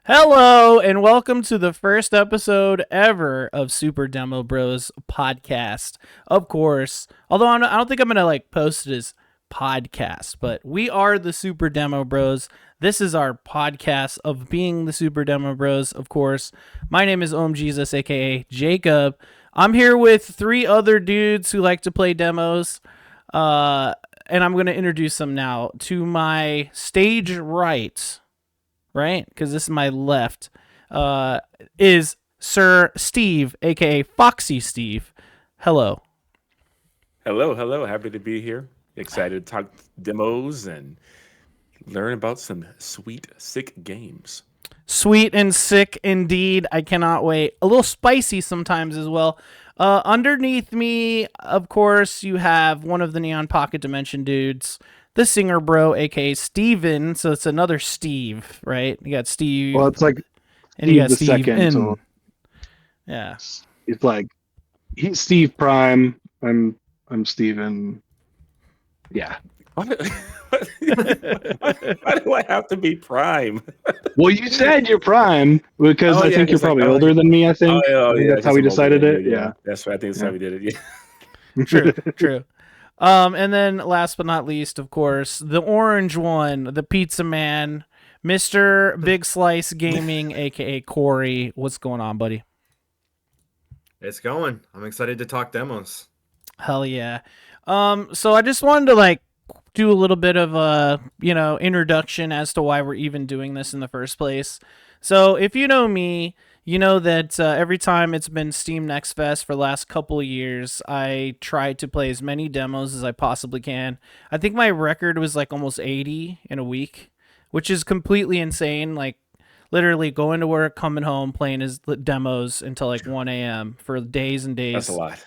Hello, and welcome to the first episode ever of Super Demo Bros podcast. Of course, although I don't think I'm gonna post it as podcast, but we are the Super Demo Bros. This is our podcast of being the Super Demo Bros. Of course, my name is Jesus, aka Jacob. I'm here with three other dudes who like to play demos. And I'm gonna introduce them now. To my stage right? Because this is my left, is Sir Steve, aka Foxy Steve. Hello. Hello. Happy to be here. Excited to talk demos and learn about some sweet, sick games. Sweet and sick indeed. I cannot wait. A little spicy sometimes as well. Underneath me, of course, you have one of the Neon Pocket Dimension dudes, the singer bro, aka Steven. So it's another Steve, right? You got Steve. Well, it's like and you Steve got the Steve second. in. So Yeah. it's like he's Steve Prime. I'm Steven. Yeah. Why do I have to be Prime? Well, you said you're Prime because Oh, I yeah, think you're it's like, probably oh, older than me. I think. Oh, I think yeah. that's how we decided it. Yeah. That's right. I think that's how we did it. Yeah. True. And then last but not least, of course, the orange one, the pizza man, Mr. Big Slice Gaming, aka Corey. What's going on, buddy? It's going. I'm excited to talk demos. Hell yeah. So I just wanted to do a little bit of a, introduction as to why we're even doing this in the first place. So if you know me, you know that every time it's been Steam Next Fest for the last couple of years, I try to play as many demos as I possibly can. I think my record was almost 80 in a week, which is completely insane. Literally going to work, coming home, playing his demos until 1 a.m. for days and days. That's a lot.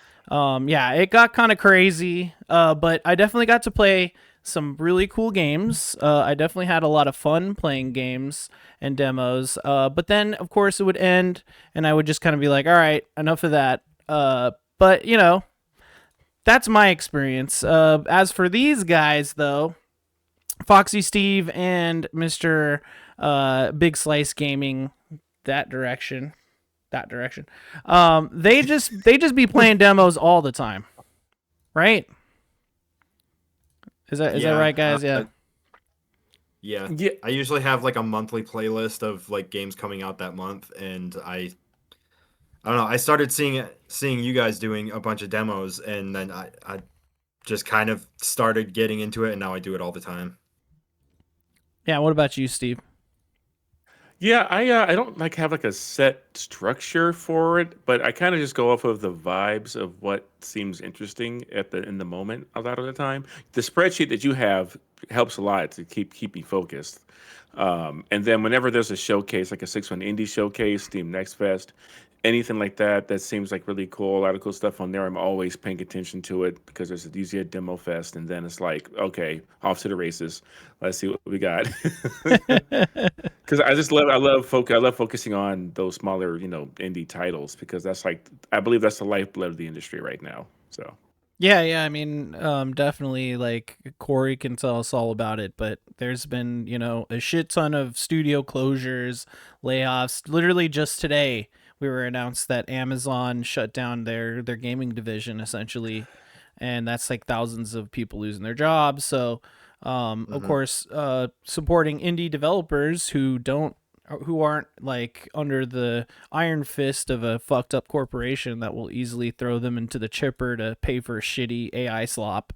Yeah, it got kind of crazy, but I definitely got to play some really cool games. I definitely had a lot of fun playing games and demos. But then, of course, it would end, and I would just kind of be like, all right, enough of that. But, that's my experience. As for these guys, though, Foxy Steve and Mr. Big Slice Gaming, that direction. They just be playing demos all the time, right? Is that right, guys? Yeah. Yeah. I usually have a monthly playlist of games coming out that month, and I don't know. I started seeing you guys doing a bunch of demos, and then I just kind of started getting into it, and now I do it all the time. Yeah. What about you, Steve? Yeah, I don't have a set structure for it, but I kind of just go off of the vibes of what seems interesting in the moment a lot of the time. The spreadsheet that you have helps a lot to keep me focused. And then whenever there's a showcase, like a 6-1 indie showcase, Steam Next Fest, anything like that seems really cool, a lot of cool stuff on there. I'm always paying attention to it because there's usually a demo fest, and then it's okay, off to the races. Let's see what we got. Because I love focusing on those smaller, indie titles because that's I believe that's the lifeblood of the industry right now. So. Yeah. I mean, definitely. Corey can tell us all about it, but there's been a shit ton of studio closures, layoffs. Literally just today, we were announced that Amazon shut down their gaming division essentially, and that's thousands of people losing their jobs. So, of course, supporting indie developers who aren't under the iron fist of a fucked up corporation that will easily throw them into the chipper to pay for shitty AI slop.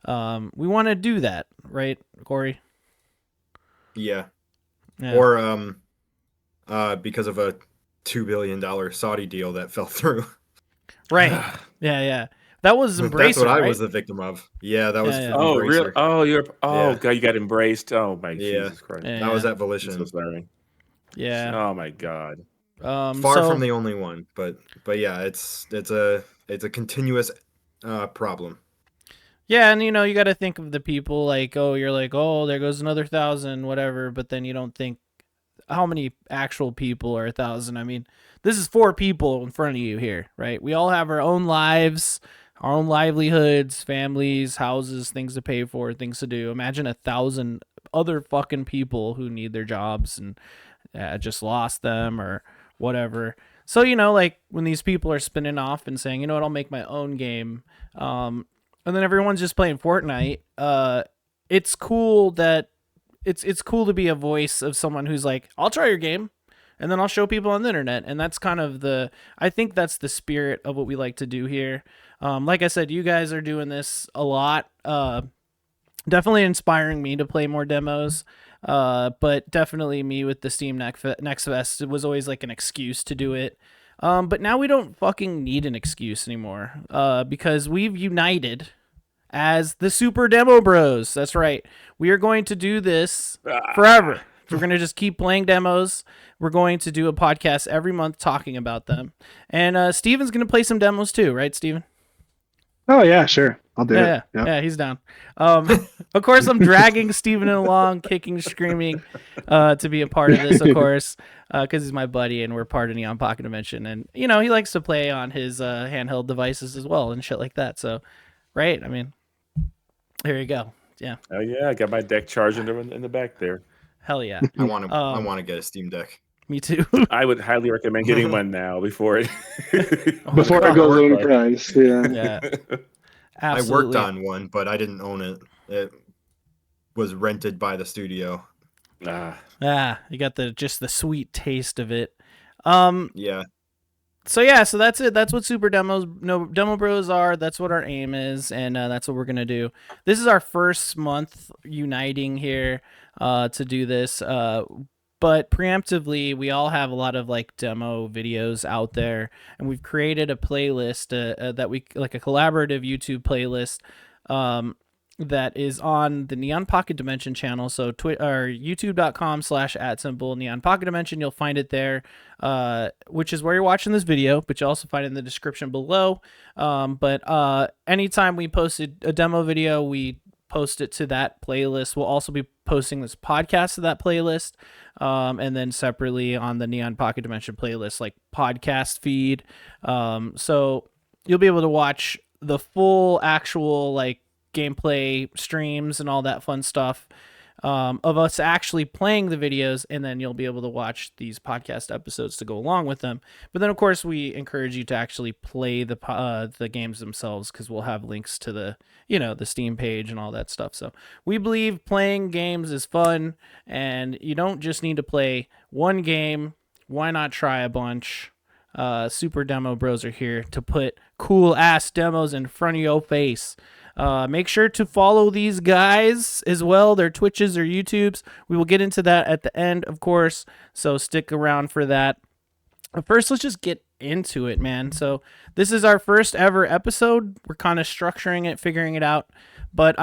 We want to do that, right, Corey? Yeah. Or because of a $2 billion Saudi deal that fell through. Right. Yeah. That was Embracer. That's what I right? was the victim of. Yeah, that was. Yeah. Oh, really? Oh, Yeah. God, you got embraced. Oh my Jesus Christ. Yeah. That was at I'm Volition. so sorry. Yeah. Oh my God. Far from the only one, but yeah, it's a continuous problem. Yeah, and you got to think of the people you're there goes another 1,000, whatever, but then you don't think how many actual people are 1,000. I mean, this is 4 people in front of you here, right? We all have our own lives, our own livelihoods, families, houses, things to pay for, things to do. Imagine 1,000 other fucking people who need their jobs and just lost them or whatever. So, like when these people are spinning off and saying, you know what, I'll make my own game. And then everyone's just playing Fortnite. It's cool that it's cool to be a voice of someone who's like, I'll try your game and then I'll show people on the internet. And that's kind of I think that's the spirit of what we like to do here. Like I said, you guys are doing this a lot. Definitely inspiring me to play more demos. But definitely me with the Steam Next Fest, it was always like an excuse to do it. But now we don't fucking need an excuse anymore. Because we've united as the Super Demo Bros. That's right. We are going to do this forever. We're going to just keep playing demos. We're going to do a podcast every month talking about them. And Steven's going to play some demos too, right, Steven? Oh yeah, sure. I'll do Yeah, it. Yep. yeah, he's down. Of course, I'm dragging Steven along, kicking, screaming, to be a part of this, of course, because he's my buddy and we're part of Neon Pocket Dimension. And, he likes to play on his handheld devices as well and shit like that. So, right? I mean, there you go. Yeah. Oh yeah, I got my deck charging in the back there. Hell yeah. I want to get a Steam Deck. Me too. I would highly recommend getting one now before it Before it goes in price. Yeah. Yeah. I Absolutely. worked on one, but I didn't own it. It was rented by the studio. You got the sweet taste of it. Yeah. So that's it. That's what Super Demo Bros are. That's what our aim is, and that's what we're gonna do. This is our first month uniting here to do this. But preemptively, we all have a lot of like demo videos out there, and we've created a playlist that we like a collaborative YouTube playlist that is on the Neon Pocket Dimension channel. So youtube.com/@Neon Pocket Dimension. You'll find it there, which is where you're watching this video, but you also find it in the description below. But anytime we posted a demo video, we post it to that playlist. We'll also be posting this podcast to that playlist, and then separately on the Neon Pocket Dimension playlist, like podcast feed. So you'll be able to watch the full actual like gameplay streams and all that fun stuff of us actually playing the videos, and then you'll be able to watch these podcast episodes to go along with them. But then, of course, we encourage you to actually play the games themselves, because we'll have links to the the Steam page and all that stuff. So we believe playing games is fun, and you don't just need to play one game. Why not try a bunch? Super Demo Bros are here to put cool ass demos in front of your face. Make sure to follow these guys as well, their Twitches, their YouTubes. We will get into that at the end, of course, so stick around for that. But first, let's just get into it, man. So this is our first ever episode. We're kind of structuring it, figuring it out. But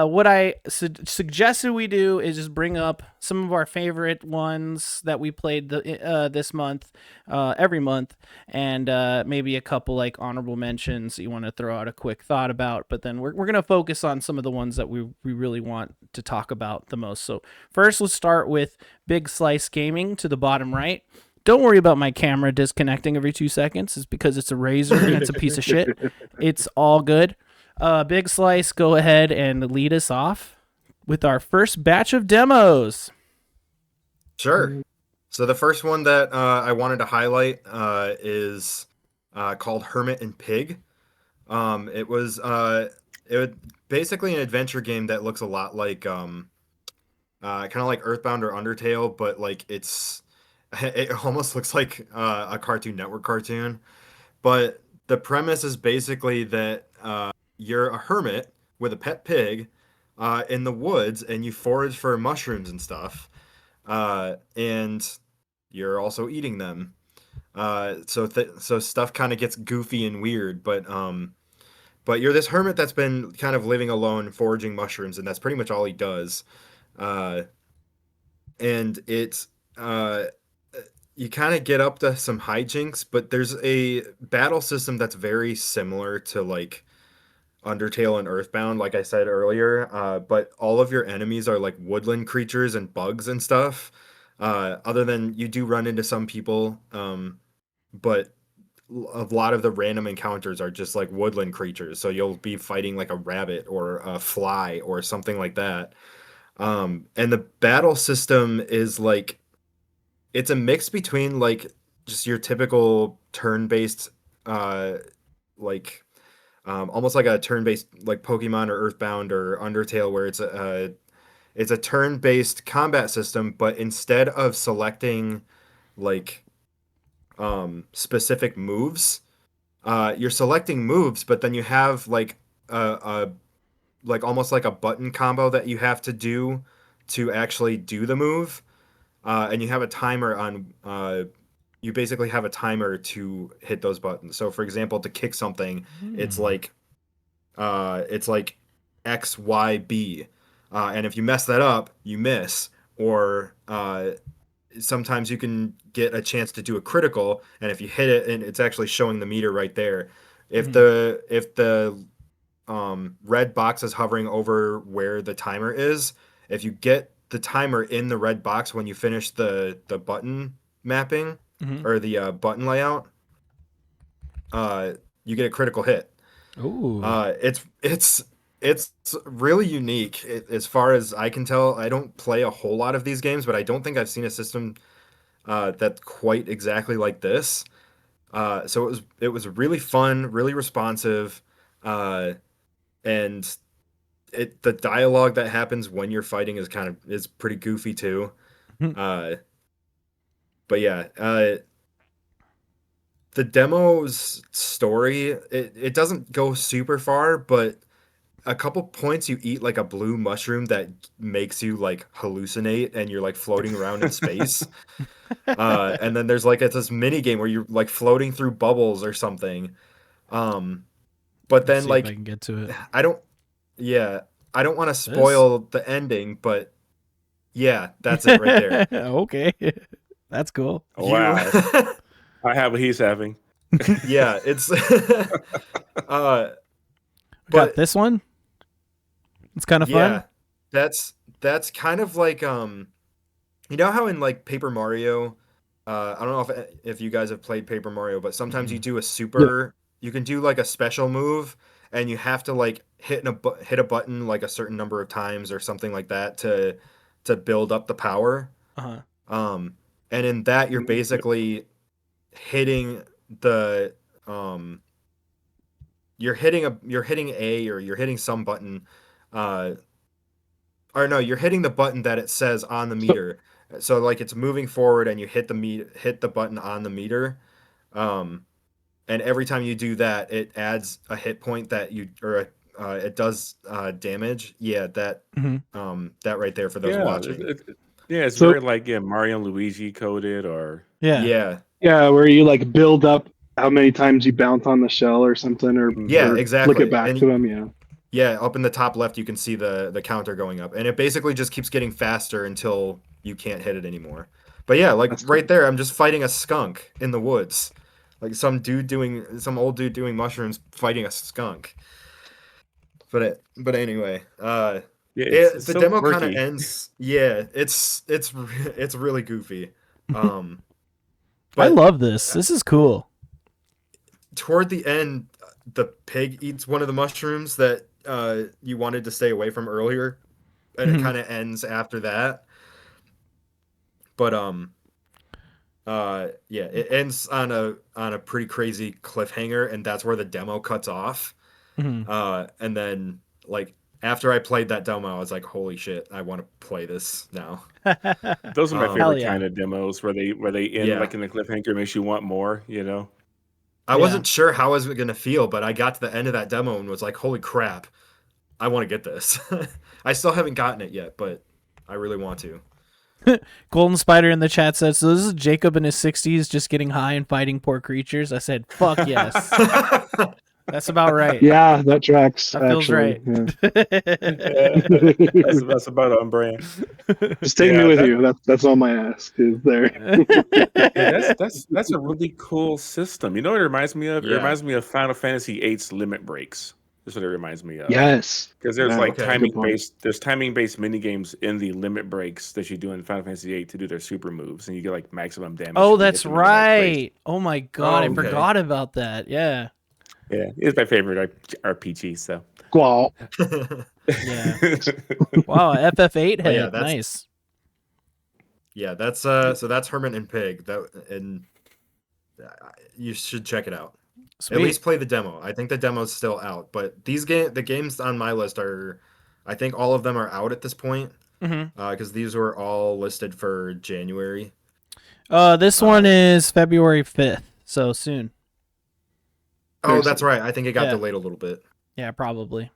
what I suggested we do is just bring up some of our favorite ones that we played this month, every month, and maybe a couple like honorable mentions that you want to throw out a quick thought about. But then we're gonna focus on some of the ones that we really want to talk about the most. So first, let's start with Big Slice Gaming to the bottom right. Don't worry about my camera disconnecting every 2 seconds. It's because it's a Razer and it's a piece of shit. It's all good. Big Slice, go ahead and lead us off with our first batch of demos. Sure. So the first one that I wanted to highlight is called Hermit and Pig. It was basically an adventure game that looks a lot like kind of like Earthbound or Undertale, but like it almost looks like a Cartoon Network cartoon. But the premise is basically that you're a hermit with a pet pig in the woods, and you forage for mushrooms and stuff, and you're also eating them. So stuff kind of gets goofy and weird, but you're this hermit that's been kind of living alone, foraging mushrooms, and that's pretty much all he does. And it's you kind of get up to some hijinks, but there's a battle system that's very similar to like Undertale and Earthbound, like I said earlier, but all of your enemies are like woodland creatures and bugs and stuff. Other than you do run into some people, but a lot of the random encounters are just like woodland creatures. So you'll be fighting like a rabbit or a fly or something like that. And the battle system is like it's a mix between like just your typical turn-based like almost like a turn-based like Pokemon or Earthbound or Undertale, where it's a turn-based combat system, but instead of selecting like specific moves, you're selecting moves, but then you have like a like almost like a button combo that you have to do to actually do the move, and you have a timer on. You basically have a timer to hit those buttons. So, for example, to kick something, it's like it's like X Y B, and if you mess that up, you miss. Or sometimes you can get a chance to do a critical, and if you hit it, and it's actually showing the meter right there. If the red box is hovering over where the timer is, if you get the timer in the red box when you finish the button mapping or the button layout, you get a critical hit. Ooh. It's really unique. As far as I can tell, I don't play a whole lot of these games, but I don't think I've seen a system that's quite exactly like this. So it was really fun, really responsive, and the dialogue that happens when you're fighting is pretty goofy too. But yeah, the demo's story, it doesn't go super far, but a couple points you eat like a blue mushroom that makes you like hallucinate and you're like floating around in space. And then there's like this mini game where you're like floating through bubbles or something. But Let's then see if I like can get to it. I don't want to spoil the ending, but yeah, that's it right there. Okay. That's cool. Wow. I have what he's having. Yeah, it's Got but this one. It's kind of yeah, fun. that's kind of like you know how in like Paper Mario, I don't know if you guys have played Paper Mario, but sometimes you do a super, you can do like a special move, and you have to like hit a button like a certain number of times or something like that to build up the power. Uh-huh. And in that you're basically hitting the you're hitting A, or you're hitting some button, or no, you're hitting the button that it says on the meter. So like it's moving forward and you hit the button on the meter. And every time you do that, it adds a hit point that it does damage. Yeah, that that right there for those watching. It's So- very like Mario and Luigi coded, or Yeah. Yeah, where you like build up how many times you bounce on the shell or something, or Yeah, or exactly. flick it back And to them. Yeah. yeah, up in the top left, you can see the counter going up, and it basically just keeps getting faster until you can't hit it anymore. But yeah, like That's right cool. there, I'm just fighting a skunk in the woods, like some old dude doing mushrooms fighting a skunk. But anyway, it's the so demo kind of quirky. ends. Yeah, it's really goofy. I But love this. This is cool. toward the end, the pig eats one of the mushrooms that you wanted to stay away from earlier, and it kind of ends after that. But yeah, it ends on a pretty crazy cliffhanger, and that's where the demo cuts off. And then like after I played that demo, I was like, holy shit, I want to play this now. Those are my Hell favorite yeah. kind of demos, where they end Yeah. like in the cliffhanger, makes you want more. I wasn't sure how I was gonna feel, but I got to the end of that demo and was like, holy crap, I want to get this. I still haven't gotten it yet, but I really want to. Golden Spider in the chat says, so this is Jacob in his 60s just getting high and fighting poor creatures. I said, fuck yes. That's about right. Yeah, that tracks. That feels actually. right. Yeah. That's about on brand. Just take me with you. That's all my ask is there. Yeah, that's a really cool system. You know what it reminds me of? It Yeah. reminds me of Final Fantasy VIII's Limit Breaks. That's what it reminds me of. Yes. Because there's Yeah, like okay, timing good point. based. There's timing based mini games in the limit breaks that you do in Final Fantasy VIII to do their super moves, and you get like maximum damage. Oh, when you hit that's them in the right place. right. Oh my god, I okay. forgot about that. Yeah. Yeah, it's my favorite RPG. So Squall. Yeah. Wow, FF8 Oh, hit. yeah, that's- Nice. Yeah, that's so that's Hermit and Pig. And you should check it out. At Sweet. least play the demo. I think the demo's still out, but the games on my list are, I think all of them are out at this point. Mm-hmm. Because these were all listed for January. This one is February 5th, so soon. Oh, that's right. I think it got Yeah. delayed a little bit. Yeah, probably.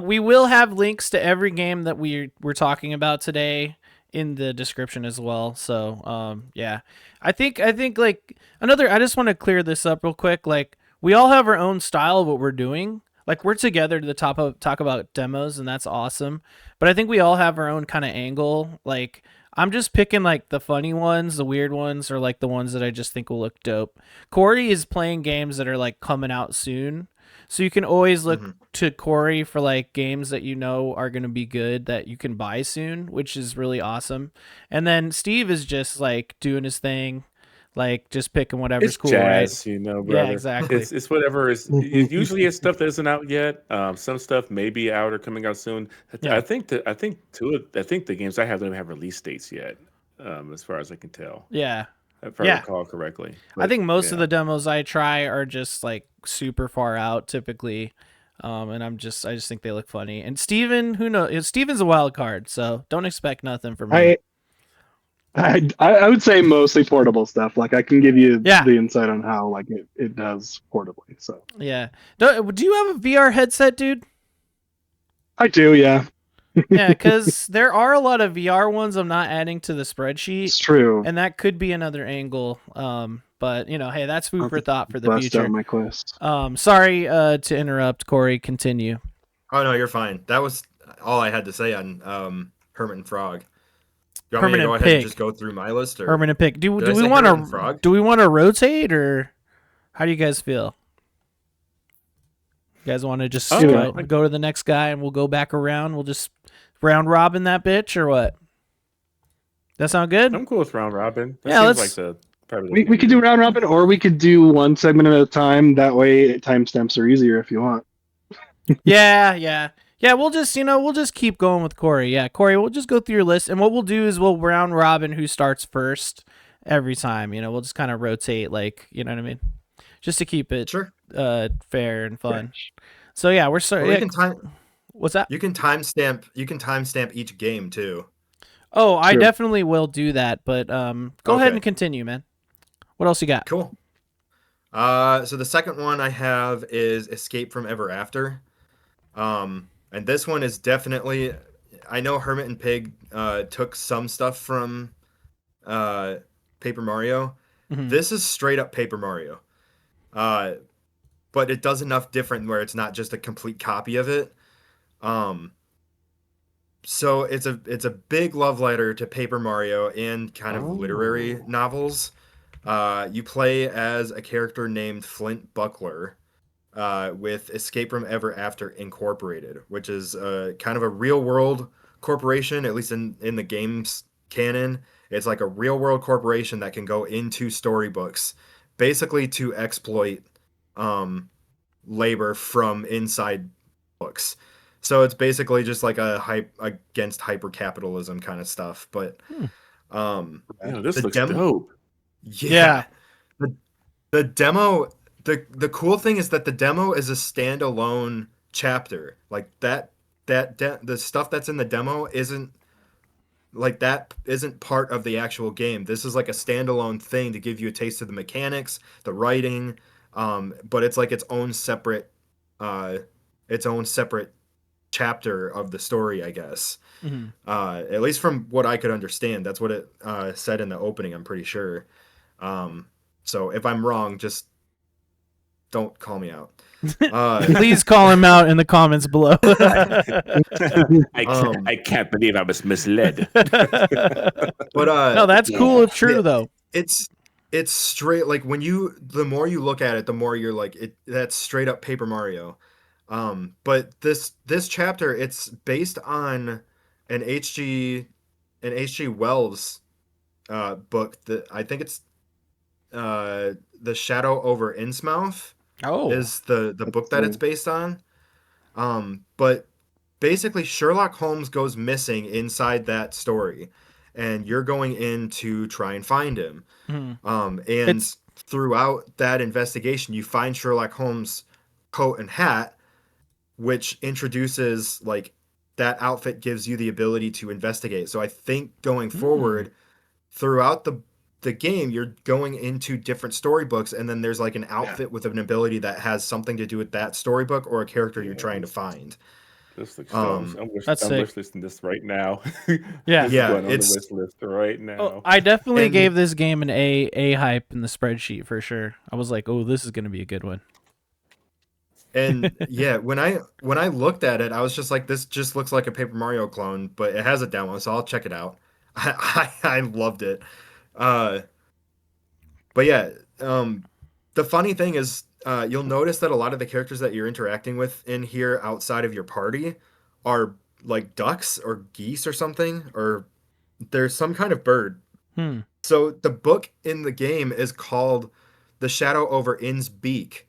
We will have links to every game that we're talking about today in the description as well. So, yeah, I think like I just want to clear this up real quick. Like, we all have our own style of what we're doing. Like, we're together to talk about demos, and that's awesome. But I think we all have our own kind of angle. Like, I'm just picking like the funny ones, the weird ones, or like the ones that I just think will look dope. Corey is playing games that are like coming out soon. So you can always look to Corey for like games that you know are going to be good that you can buy soon, which is really awesome. And then Steve is just like doing his thing, like just picking whatever's It's cool, jazz, right? brother. Yeah, exactly. It's whatever. Usually it's stuff that isn't out yet. Some stuff may be out or coming out soon. Yeah. I think the games I have don't even have release dates yet, as far as I can tell. Yeah. If I recall correctly. I think most of the demos I try are just like super far out typically. And I just think they look funny. And Steven, who knows? Steven's a wild card, so don't expect nothing from me. I would say mostly portable stuff. Like I can give you Yeah. the insight on how like it does portably. So Yeah. Do you have a VR headset, dude? I do, yeah. Yeah, because there are a lot of VR ones I'm not adding to the spreadsheet. It's true. And that could be another angle. But you know, hey, that's food I'll for thought for the bust future. out my quest. Sorry to interrupt, Corey. Continue. Oh no, you're fine. That was all I had to say on Hermit and Frog. You want Hermit me to go and ahead Pig. and just go through my list? Or... Hermit and Pig. Do Did I we say want Hermit and Frog? to rotate, or how do you guys feel? You guys want to just go to the next guy and we'll go back around? We'll just round robin that bitch, or what? That sound good? I'm cool with round robin. That Yeah, seems like we could do round robin, or we could do one segment at a time. That way, timestamps are easier if you want. Yeah. We'll just keep going with Corey. Yeah, Corey, we'll just go through your list, and what we'll do is we'll round robin who starts first every time. You know, we'll just kind of rotate, like, you know what I mean, just to keep it fair and fun. So yeah, we're starting. What's that? You can timestamp each game too. Oh, I definitely will do that. But go ahead and continue, man. What else you got? Cool. So the second one I have is Escape from Ever After. And this one is definitely, I know Hermit and Pig took some stuff from Paper Mario. Mm-hmm. This is straight up Paper Mario. But it does enough different where it's not just a complete copy of it. So it's a big love letter to Paper Mario and kind of literary novels. You play as a character named Flint Buckler with Escape from Ever After Incorporated, which is kind of a real world corporation, at least in the game's canon. It's like a real world corporation that can go into storybooks basically to exploit labor from inside books. So it's basically just like a against hyper-capitalism kind of stuff. But this looks dope. Yeah. The demo, the cool thing is that the demo is a standalone chapter. Like the stuff that's in the demo isn't part of the actual game. This is like a standalone thing to give you a taste of the mechanics, the writing, but it's like its own separate chapter of the story, I guess. Mm-hmm. At least from what I could understand, that's what it said in the opening, I'm pretty sure. So if I'm wrong, just don't call me out. Please call him out in the comments below. I can't believe I was misled. But no, that's cool if true, though. It's straight, like the more you look at it, the more you're like, that's straight up Paper Mario. But this chapter, it's based on an H.G. Wells book that I think it's The Shadow over Innsmouth is the book that it's based on. But basically Sherlock Holmes goes missing inside that story, and you're going in to try and find him. Mhm. And It's throughout that investigation, you find Sherlock Holmes' coat and hat, which introduces like that outfit gives you the ability to investigate. So I think going forward throughout the game, you're going into different storybooks, and then there's like an outfit with an ability that has something to do with that storybook or a character you're trying to find. This looks Um, That's I'm sick. wish listing this right now. Yeah. This is yeah, going on the it's wish list right Oh, now. I definitely And- gave this game an A hype in the spreadsheet for sure. I was like, oh, this is gonna be a good one. and yeah, when I looked at it, I was just like, this just looks like a Paper Mario clone, but it has a demo, so I'll check it out. I loved it. But yeah, the funny thing is, you'll notice that a lot of the characters that you're interacting with in here outside of your party are like ducks or geese or something, or there's some kind of bird. Hmm. So the book in the game is called The Shadow Over Inn's Beak.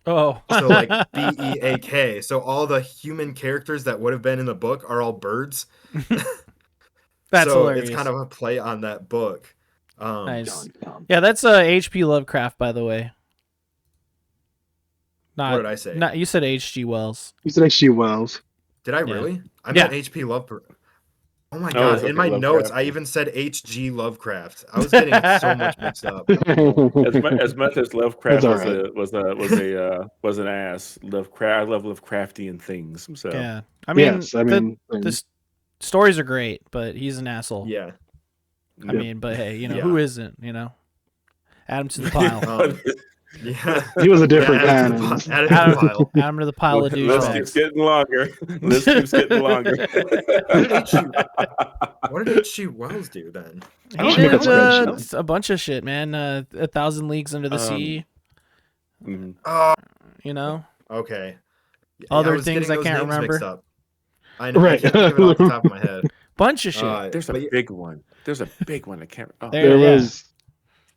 Oh. So like Beak. So all the human characters that would have been in the book are all birds. That's so hilarious. it's kind of a play on that book. Nice. Yeah, that's H.P. Lovecraft, by the way. Not, What did I say? Not, you said H.G. Wells. You said H.G. Wells. Did I Yeah. really? I Yeah. meant H.P. Lovecraft. Oh my Oh, god! it's In okay, my notes, Lovecraft. I even said H.G. Lovecraft. I was getting so much mixed up. As much as Lovecraft That's all was an ass. I love Lovecraftian things. So Yeah. I mean, yes, I mean, the stories are great, but he's an asshole. Yeah. I mean, but hey, Yeah. who isn't, Add him to the pile. Yeah. he was a different Yeah, kind. add of- it to the pile. Add him to the pile of list keeps douchebags. getting longer. List keeps getting longer. What did H.G. Wells do then? I He should make a did spreadsheet. a bunch of shit, man. 1,000 Leagues Under the Sea, Mhm. Oh, okay. Other I was things getting I can't those names mixed remember. up. I know. I Right. can't think of it off the top of my head. Bunch of shit. There's a But yeah- big one. There's a big one. I can't. Oh, There- There yeah. was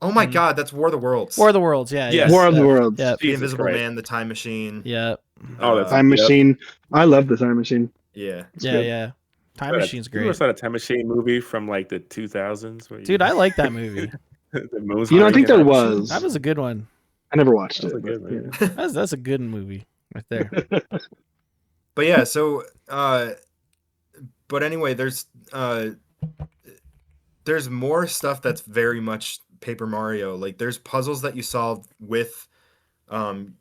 Oh my god, that's War of the Worlds. War of the Worlds, yeah. Yes. War of the Worlds. Yep. The Jesus Invisible Christ. Man, the Time Machine. Yep. Oh, that's Time yep. Machine. I love the Time Machine. Yeah. It's Yeah, good. yeah. Time What, Machine's You ever great. saw a Time Machine movie from like the 2000s? Where Dude, I like that movie. the moon's You know, I think hanging there out? was. That was a good one. I never watched That was it. a good but, one, yeah. That's a good movie right there. But yeah, so but anyway, there's more stuff that's very much Paper Mario. Like there's puzzles that you solve with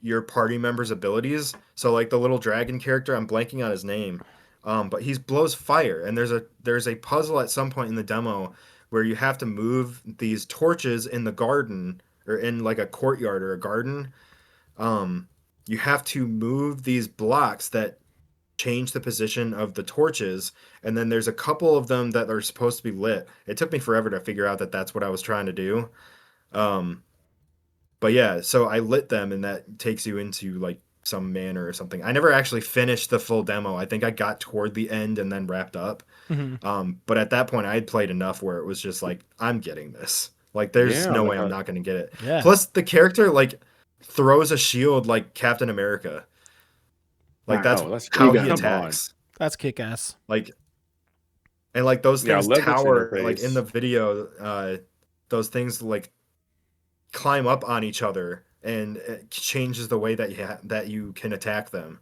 your party members' abilities. So like the little dragon character, I'm blanking on his name. But he blows fire, and there's a puzzle at some point in the demo where you have to move these torches in the garden or in like a courtyard or a garden. You have to move these blocks that change the position of the torches, and then there's a couple of them that are supposed to be lit. It took me forever to figure out that that's what I was trying to do. But yeah, so I lit them, and that takes you into like some manor or something. I never actually finished the full demo. I think I got toward the end and then wrapped up. But at that point I had played enough where it was just like, I'm getting this. Like there's Yeah, no like way I'm a- not going to get it. Yeah. Plus the character like throws a shield like Captain America. Like that's Oh, that's how cool. he Come attacks. That's kick ass. Like, and like those Yeah, I things love this tower interface. like in the video, those things like climb up on each other, and it changes the way that you can attack them.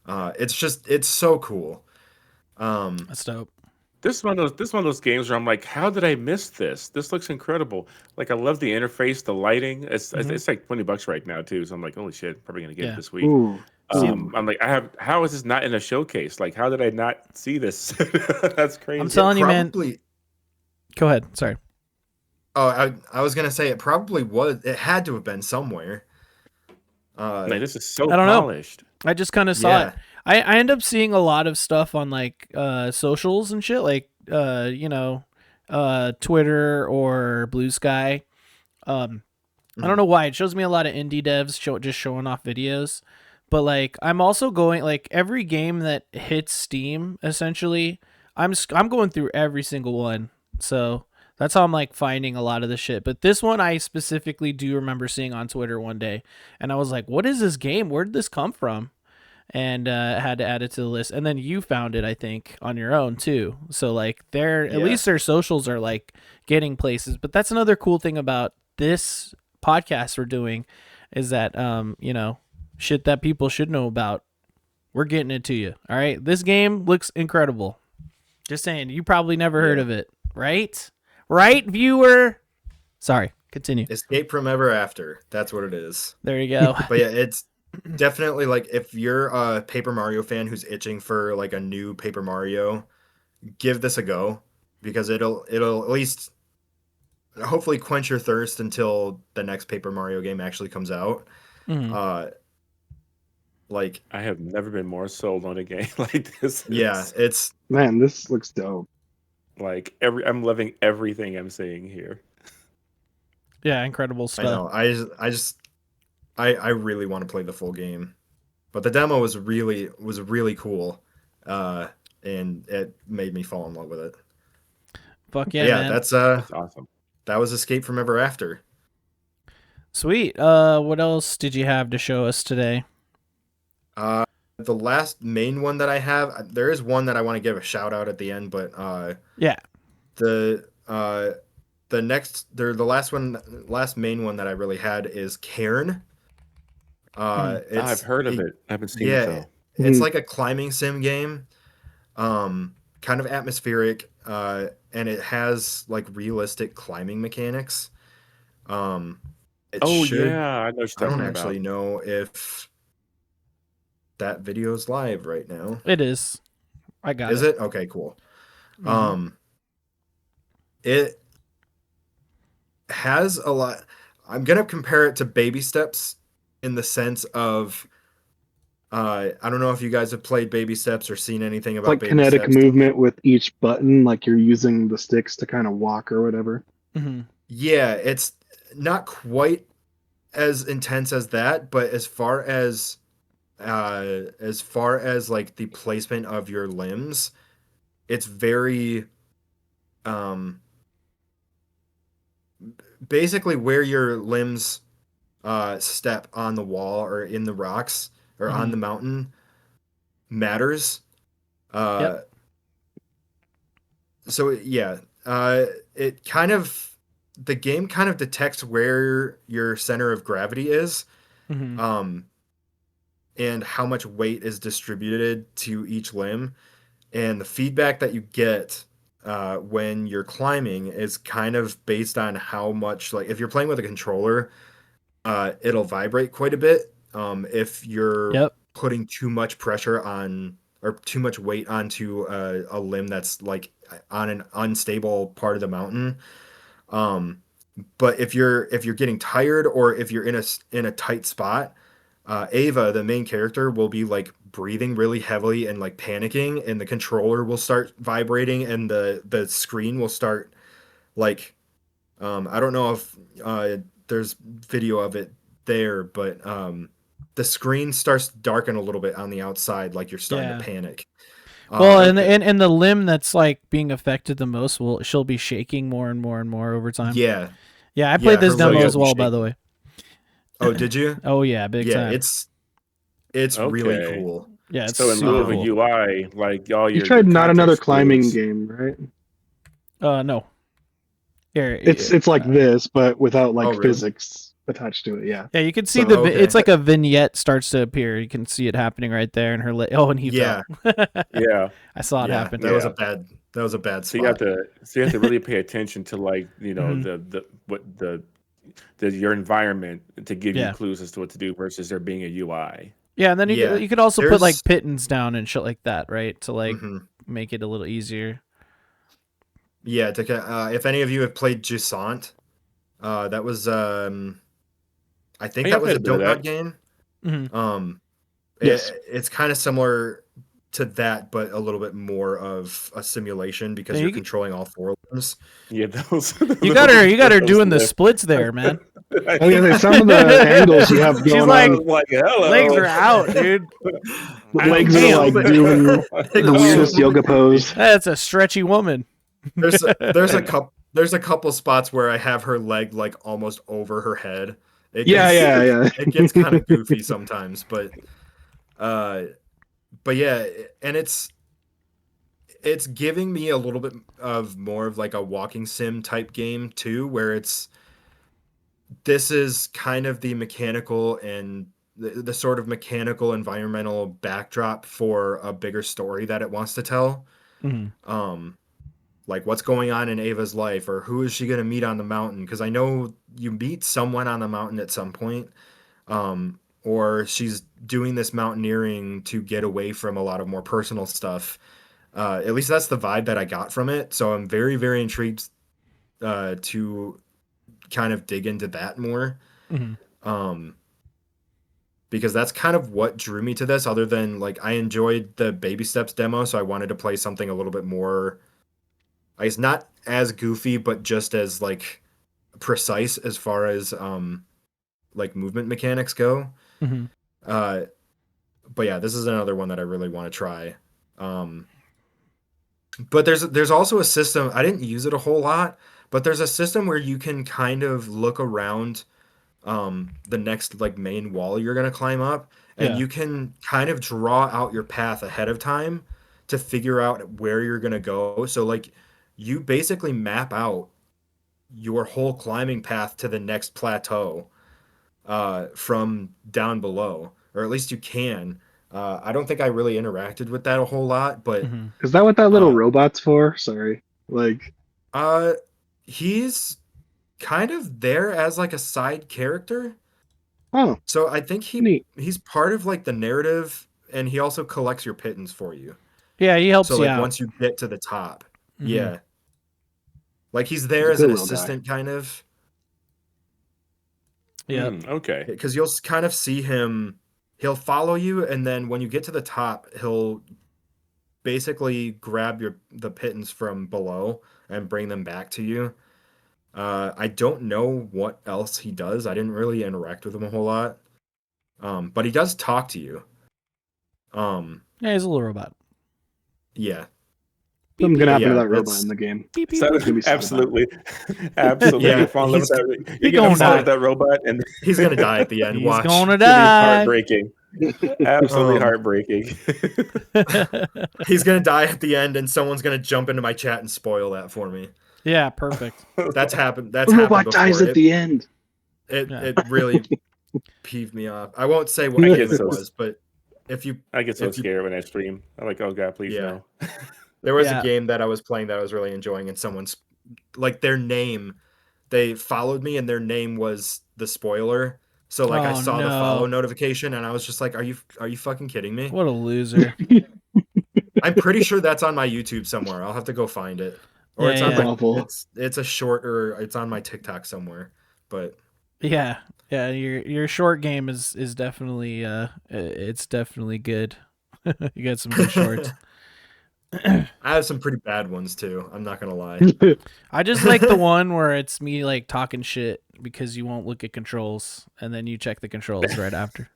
It's so cool. That's dope. This is one of those games where I'm like, how did I miss this? This looks incredible. Like I love the interface, the lighting. It's like $20 right now too. So I'm like, holy shit, probably gonna get Yeah. it this week. Ooh. I'm like, how is this not in a showcase? Like, how did I not see this? That's crazy. I'm telling you, man. Probably. Go ahead. Sorry. Oh, I was gonna say it probably was. It had to have been somewhere. Like, this is so I don't know. polished. I just kind of saw Yeah. it. I end up seeing a lot of stuff on like socials and shit, like Twitter or Blue Sky. I don't know why it shows me a lot of indie devs just showing off videos, but like I'm also going like every game that hits Steam essentially. I'm going through every single one, so that's how I'm like finding a lot of the shit. But this one I specifically do remember seeing on Twitter one day, and I was like, "What is this game? Where did this come from?" and had to add it to the list. And then you found it, I think, on your own too. So like at least their socials are like getting places. But that's another cool thing about this podcast we're doing is that shit that people should know about. We're getting it to you. All right. This game looks incredible. Just saying, you probably never heard of it, right? Right, viewer? Sorry, continue. Escape from Ever After. That's what it is. There you go. But yeah, it's definitely like if you're a Paper Mario fan who's itching for like a new Paper Mario, give this a go because it'll at least hopefully quench your thirst until the next Paper Mario game actually comes out. Mhm. Like I have never been more sold on a game like this. yeah, it's Man, this looks dope. Like I'm loving everything I'm seeing here. Yeah, incredible I know. stuff. I really want to play the full game, but the demo was really cool, and it made me fall in love with it. Fuck But yeah, yeah, man. that's awesome. that was Escape from Ever After. Sweet. What else did you have to show us today? The last main one that I have, there is one that I want to give a shout out at the end, but Yeah. the last main one that I really had is Cairn. I've heard of it. I haven't seen it Yeah, though. it's like a climbing sim game, kind of atmospheric, and it has like realistic climbing mechanics. It should, yeah, I know what you're I don't talking actually about. know if that video is live right now. It is. I got Is it? Okay, cool. Mhm. It has a lot. I'm gonna compare it to Baby Steps in the sense of I don't know if you guys have played Baby Steps or seen anything It's about like Baby kinetic Steps. movement with each button, like you're using the sticks to kind of walk or whatever. Mhm. Yeah, it's not quite as intense as that, but as far as like the placement of your limbs, it's very basically where your limbs step on the wall or in the rocks or on Mhm. the mountain matters. Yep. So yeah, it kind of the game kind of detects where your center of gravity is, Mhm. and how much weight is distributed to each limb, and the feedback that you get when you're climbing is kind of based on how much, like if you're playing with a controller, it'll vibrate quite a bit. If you're Yep. putting too much pressure on or too much weight onto a limb that's like on an unstable part of the mountain. But if you're getting tired or if you're in a tight spot, Ava, the main character, will be like breathing really heavily and like panicking, and the controller will start vibrating, and the screen will start like I don't know if there's video of it there, but the screen starts to darken a little bit on the outside, like you're starting Yeah. to panic. Well, and okay. and the limb that's like being affected the most she'll be shaking more and more and more over time. Yeah, Yeah, I played this her demo legs as will be well, by the shaking. way. Oh, did you? Oh yeah, big Yeah, time. it's really Okay. cool. Yeah, it's So in lieu super of a cool. UI, like all You your tried Not Another context Climbing clues. game, right? No. Here, It's like this, but without like Oh, really? physics attached to it. Yeah. yeah, you can see So, okay. it's like a vignette starts to appear. You can see it happening right there, and and he Yeah. fell. Yeah. I saw it Yeah, happen. that was a bad So you have spot. to really pay attention to like, Mhm. your environment to give you Yeah. clues as to what to do versus there being a UI. Yeah, and then Yeah, you could also put like there's pittons down and shit like that, right? To like mhm. make it a little easier. Yeah, if any of you have played Jusant, that was I think Yeah, that I've was a played a bit of donut that. game. Mhm. Yes. It's kind of similar to that, but a little bit more of a simulation because Yeah, you're you g- controlling all four limbs. Yeah, those You got her those doing the lift. splits there, man. I was gonna say some of the angles you have She's going like, I on, was like, hello. legs are out, dude. the I legs are Damn. like doing the weirdest So- yoga pose. That's a stretchy woman. There's a couple spots where I have her leg like almost over her head. It Yeah, gets, yeah, yeah. it gets kind of goofy sometimes, but But yeah, and it's giving me a little bit of more of like a walking sim type game too, where this is kind of the mechanical and the sort of mechanical environmental backdrop for a bigger story that it wants to tell. Mhm. Like what's going on in Ava's life, or who is she going to meet on the mountain? Because I know you meet someone on the mountain at some point, or she's doing this mountaineering to get away from a lot of more personal stuff. At least that's the vibe that I got from it. So I'm very, very intrigued to kind of dig into that more. Mhm. Because that's kind of what drew me to this, other than like I enjoyed the Baby Steps demo, so I wanted to play something a little bit more, I guess not as goofy, but just as like precise as far as like movement mechanics go. Mhm. Uh, but yeah, this is another one that I really want to try. But there's also a system, I didn't use it a whole lot, but there's a system where you can kind of look around the next like main wall you're gonna climb up, and Yeah. you can kind of draw out your path ahead of time to figure out where you're gonna go. So like you basically map out your whole climbing path to the next plateau from down below, or at least you can. I don't think I really interacted with that a whole lot, but Mhm. Is that what that little uh, robot's for? Sorry. Like, uh, he's kind of there as like a side character. oh, So I think neat. he's part of like the narrative, and he also collects your pittance for you. Yeah, he So helps you like out. once you get to the top, Mhm. yeah, like he's He's there a as good an little guy. assistant kind of, Yep. Okay. because you'll kind of see him. He'll follow you, and then when you get to the top, he'll basically grab the pittance from below and bring them back to you. I don't know what else he does. I didn't really interact with him a whole lot. But he does talk to you. Um, Yeah, he's a little robot. yeah. Something's Beep, gonna But happen to yeah, that robot in that's the game. beep, beep, So beep. It's gonna be sad about it. absolutely, absolutely, yeah. you fall in love with that. You're He gonna gonna fall in die. love with that robot, and He's gonna die at the end. He's Watch. gonna it's gonna be die. heartbreaking. Absolutely Um, heartbreaking. He's gonna die at the end, and someone's gonna jump into my chat and spoil that for me. Yeah, perfect. That's happened. That's The happened robot dies before. at the end. Yeah. It really peeved me off. I won't say I what get game it so was, but if you I get so if you scared when I stream. I'm like, oh god, please yeah, no. there was a Yeah. game that I was playing that I was really enjoying, and someone's like their name, they followed me, and their name was the spoiler. So like I Oh saw the follow no. notification, and I was just like, are you fucking kidding me? What a loser. I'm pretty sure that's on my YouTube somewhere. I'll have to go find it. Or Yeah, it's on That's yeah. my awful. it's a short, or it's on my TikTok somewhere. But Yeah. Yeah, your short game is definitely it's definitely good. You got some good shorts. I have some pretty bad ones too. I'm not gonna lie. I just like the one where it's me like talking shit because you won't look at controls and then you check the controls right after.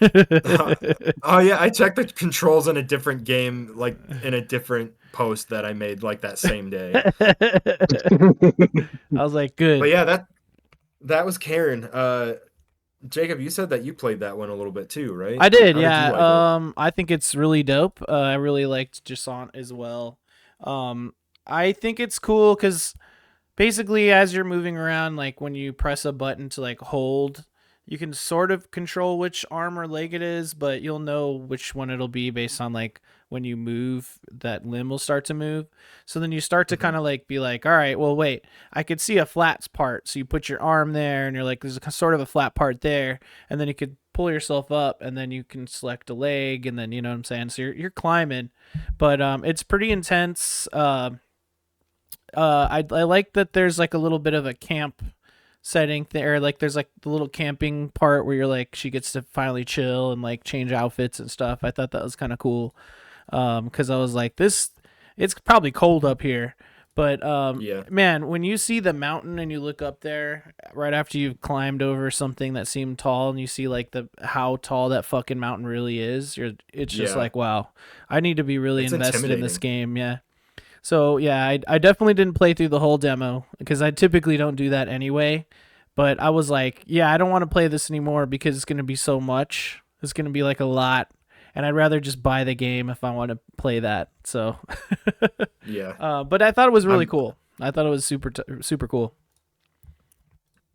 Oh yeah, I checked the controls in a different game, like in a different post that I made like that same day. I was like, But good. yeah, that was Cairn. Jacob, you said that you played that one a little bit too, right? I did, How did you yeah. like it? I think it's really dope. I really liked Jasant as well. I think it's cool because basically as you're moving around, like when you press a button to like hold, you can sort of control which arm or leg it is, but you'll know which one it'll be based on like when you move, that limb will start to move. So then you start to Mhm. kind of like be like, all right, well, wait, I could see a flat part. So you put your arm there and you're like, there's a sort of a flat part there. And then you could pull yourself up and then you can select a leg and then, you know what I'm saying? So you're climbing, but it's pretty intense. I like that there's like a little bit of a camp setting there. Like there's like the little camping part where you're like she gets to finally chill and like change outfits and stuff. I thought that was kind of cool. Because I was like, this, it's probably cold up here. But Yeah. man, when you see the mountain and you look up there right after you've climbed over something that seemed tall and you see like the how tall that fucking mountain really is, it's just Yeah. like, wow, I need to be really It's invested in this intimidating. game. Yeah. So yeah, I definitely didn't play through the whole demo because I typically don't do that anyway. But I was like, yeah, I don't want to play this anymore because it's going to be so much. It's going to be like a lot. and I'd rather just buy the game if I want to play that. So, Yeah. but I thought it was really I'm cool. I thought it was super cool.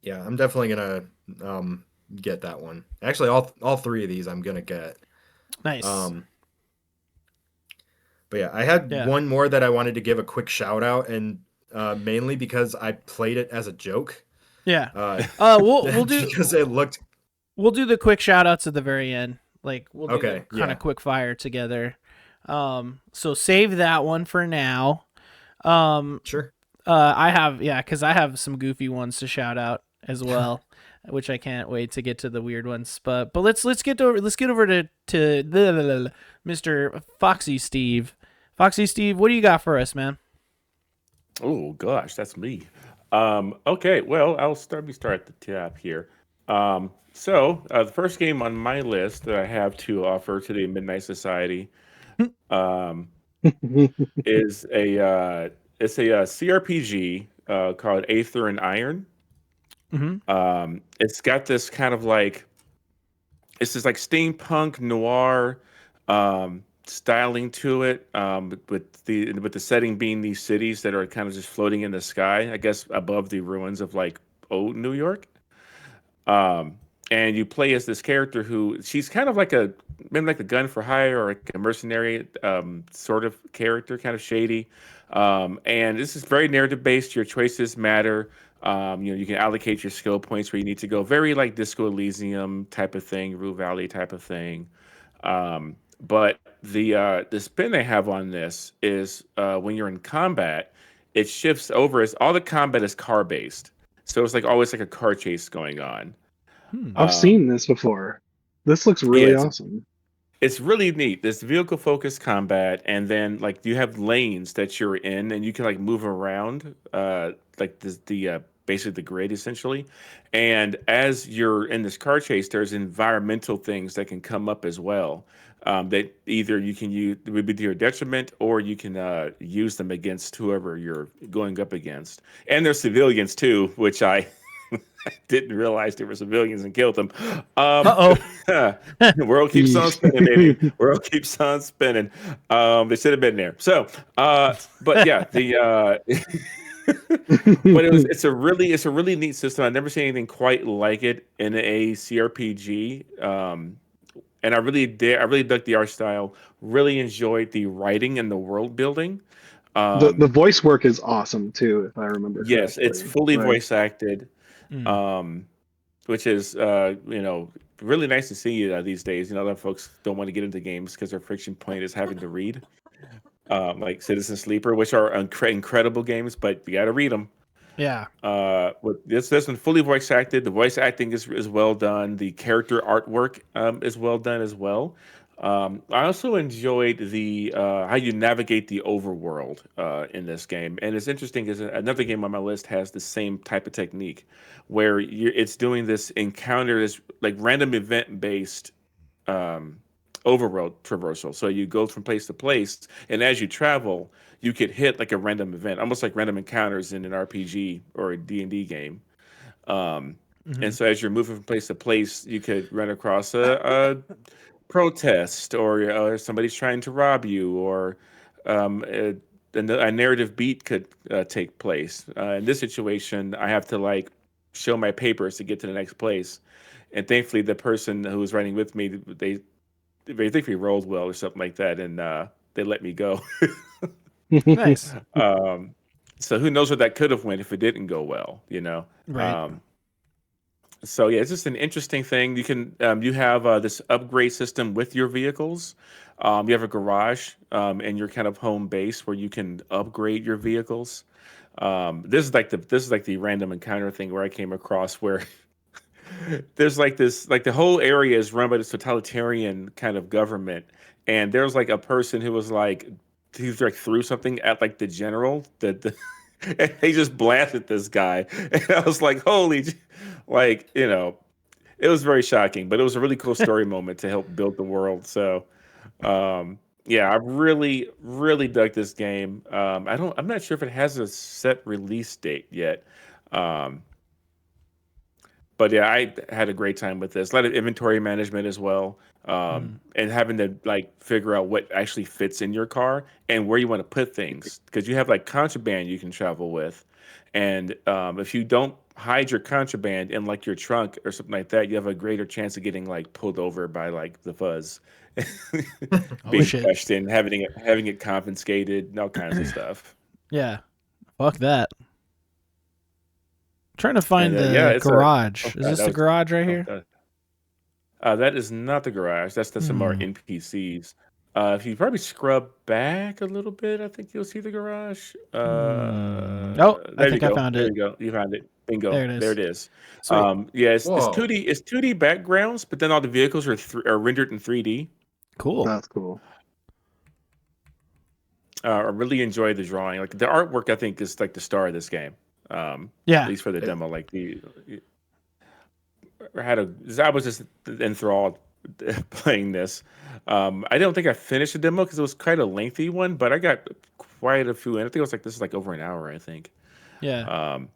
yeah, I'm definitely gonna get that one. Actually, all three of these I'm gonna get. Nice. But yeah, I had Yeah. one more that I wanted to give a quick shout out, and mainly because I played it as a joke. Yeah. Uh, We'll do because it looked the quick shout outs at the very end. Like we'll do the okay. kind Yeah, of quick fire together. So save that one for now. Um, sure. I have because I have some goofy ones to shout out as well, which I can't wait to get to the weird ones. But let's get over to Mr. Foxy Steve. Foxy Steve, what do you got for us, man? Oh gosh, that's me. Okay, well, let me start at the top here. The first game on my list that I have to offer to the Midnight Society um, is a CRPG called Aether and Iron. Mm-hmm. It's got this kind of like it's this like steampunk noir styling to it, with the setting being these cities that are kind of just floating in the sky, I guess above the ruins of like old New York. Um, and you play as this character who she's kind of like maybe like a gun for hire or like a mercenary sort of character, kind of shady. And this is very narrative based. Your choices matter. You can allocate your skill points where you need to go. Very like Disco Elysium type of thing, Rue Valley type of thing. But the spin they have on this is when you're in combat, it shifts over as all the combat is car based. So it's like always like a car chase going on. Hmm. I've Um, seen this before. This looks yeah, really awesome. it's really neat. This vehicle focused combat, and then like you have lanes that you're in, and you can like move around, like the basically the grid essentially. And as you're in this car chase, there's environmental things that can come up as well. That either you can use would be to your detriment, or you can use them against whoever you're going up against. And there's civilians too, which I didn't realize there were civilians and killed them. Uh The oh. world keeps on spinning, baby. World keeps on spinning. They should have been there. But yeah, but it's a really neat system. I've never seen anything quite like it in a CRPG. And I really did. I really dug the art style. Really enjoyed the writing and the world building. The Um, voice work is awesome too, if I remember yes, it's correctly. fully Like voice acted. Mm. Um, which is really nice to see these days. A lot of folks don't want to get into games because their friction point is having to read, like Citizen Sleeper, which are incredible games, but you got to read them. Yeah. With this one fully voice acted. The voice acting is well done. The character artwork is well done as well. I also enjoyed the how you navigate the overworld in this game, and it's interesting because another game on my list has the same type of technique, where it's doing this encounter, this like random event based um, overworld traversal. So you go from place to place, and as you travel, you could hit like a random event, almost like random encounters in an RPG or a D&D game. Um, Mm-hmm. and so as you're moving from place to place, you could run across a protest, or somebody's trying to rob you, or a narrative beat could take place. In this situation, I have to like show my papers to get to the next place. And thankfully, the person who was riding with me, they think we rolled well or something like that, and they let me go. Nice. um, so who knows what that could have went if it didn't go well. Right. So yeah, it's just an interesting thing. You have this upgrade system with your vehicles. You have a garage and your kind of home base where you can upgrade your vehicles. This is like the random encounter thing where I came across where there's like this like the whole area is run by this totalitarian kind of government, and there's like a person who was like he like threw something at like the general that and they just blasted this guy, and I was like, like it was very shocking, but it was a really cool story moment to help build the world. So yeah, I really dug this game. I'm not sure if it has a set release date yet. um But yeah, I had a great time with this. A lot of inventory management as well, and having to like figure out what actually fits in your car and where you want to put things because you have like contraband you can travel with, and if you don't hide your contraband in like your trunk or something like that, you have a greater chance of getting like pulled over by like the fuzz, Oh being shit. questioned, having it confiscated, and all kinds of stuff. Yeah. Fuck that. Trying to And find yeah, the it's a garage. oh Is god, this that the was garage right oh here? god. That is not the garage. That's some more Hmm. NPCs. If you probably scrub back a little bit, I think you'll see the garage. Hmm. Oh, I There you think I go. found There it. you go. You found it. Bingo. There it There is. it is. Sweet. Yeah, it's Whoa. 2D. It's 2D backgrounds, but then all the vehicles are rendered in 3D. Cool. That's cool. I really enjoy the drawing. Like the artwork, I think is like the star of this game. At Yeah. least for the It- demo. Like I was just enthralled playing this. I don't think I finished the demo because it was quite a lengthy one, but I got quite a few. And I think it was like this is like over an hour. I think. Yeah. Um,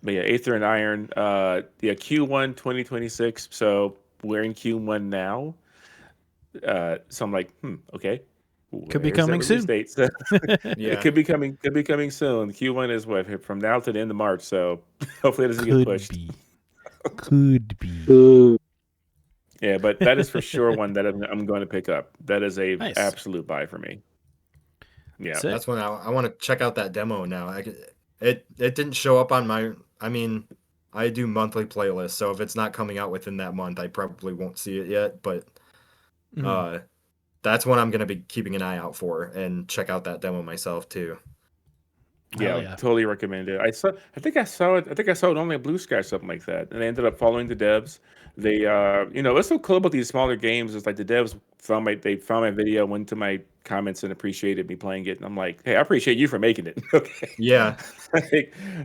but yeah, Aether and Iron. Yeah, Q1 2026. So we're in Q1 now. So I'm like, okay, Could be where's that coming release soon. date? So it yeah. could be coming. Could be coming soon. Q1 is what from now to the end of March. So hopefully it doesn't get Could pushed. be. Could be. Ooh, Yeah, but that is for sure one that I'm going to pick up. That is a Nice. absolute buy for me. Yeah. Sick. That's when I want to check out that demo now. It didn't show up on my. I mean, I do monthly playlists, so if it's not coming out within that month, I probably won't see it yet. But Mhm. that's one I'm gonna be keeping an eye out for and check out that demo myself too. Hell Yeah, yeah. totally recommend it. I think I saw it. I think I saw it only at Blue Sky, something like that. And I ended up following the devs. They, what's so cool about these smaller games is like the devs they found my video, went to my comments and appreciated me playing it. And I'm like, hey, I appreciate you for making it. Okay. Yeah,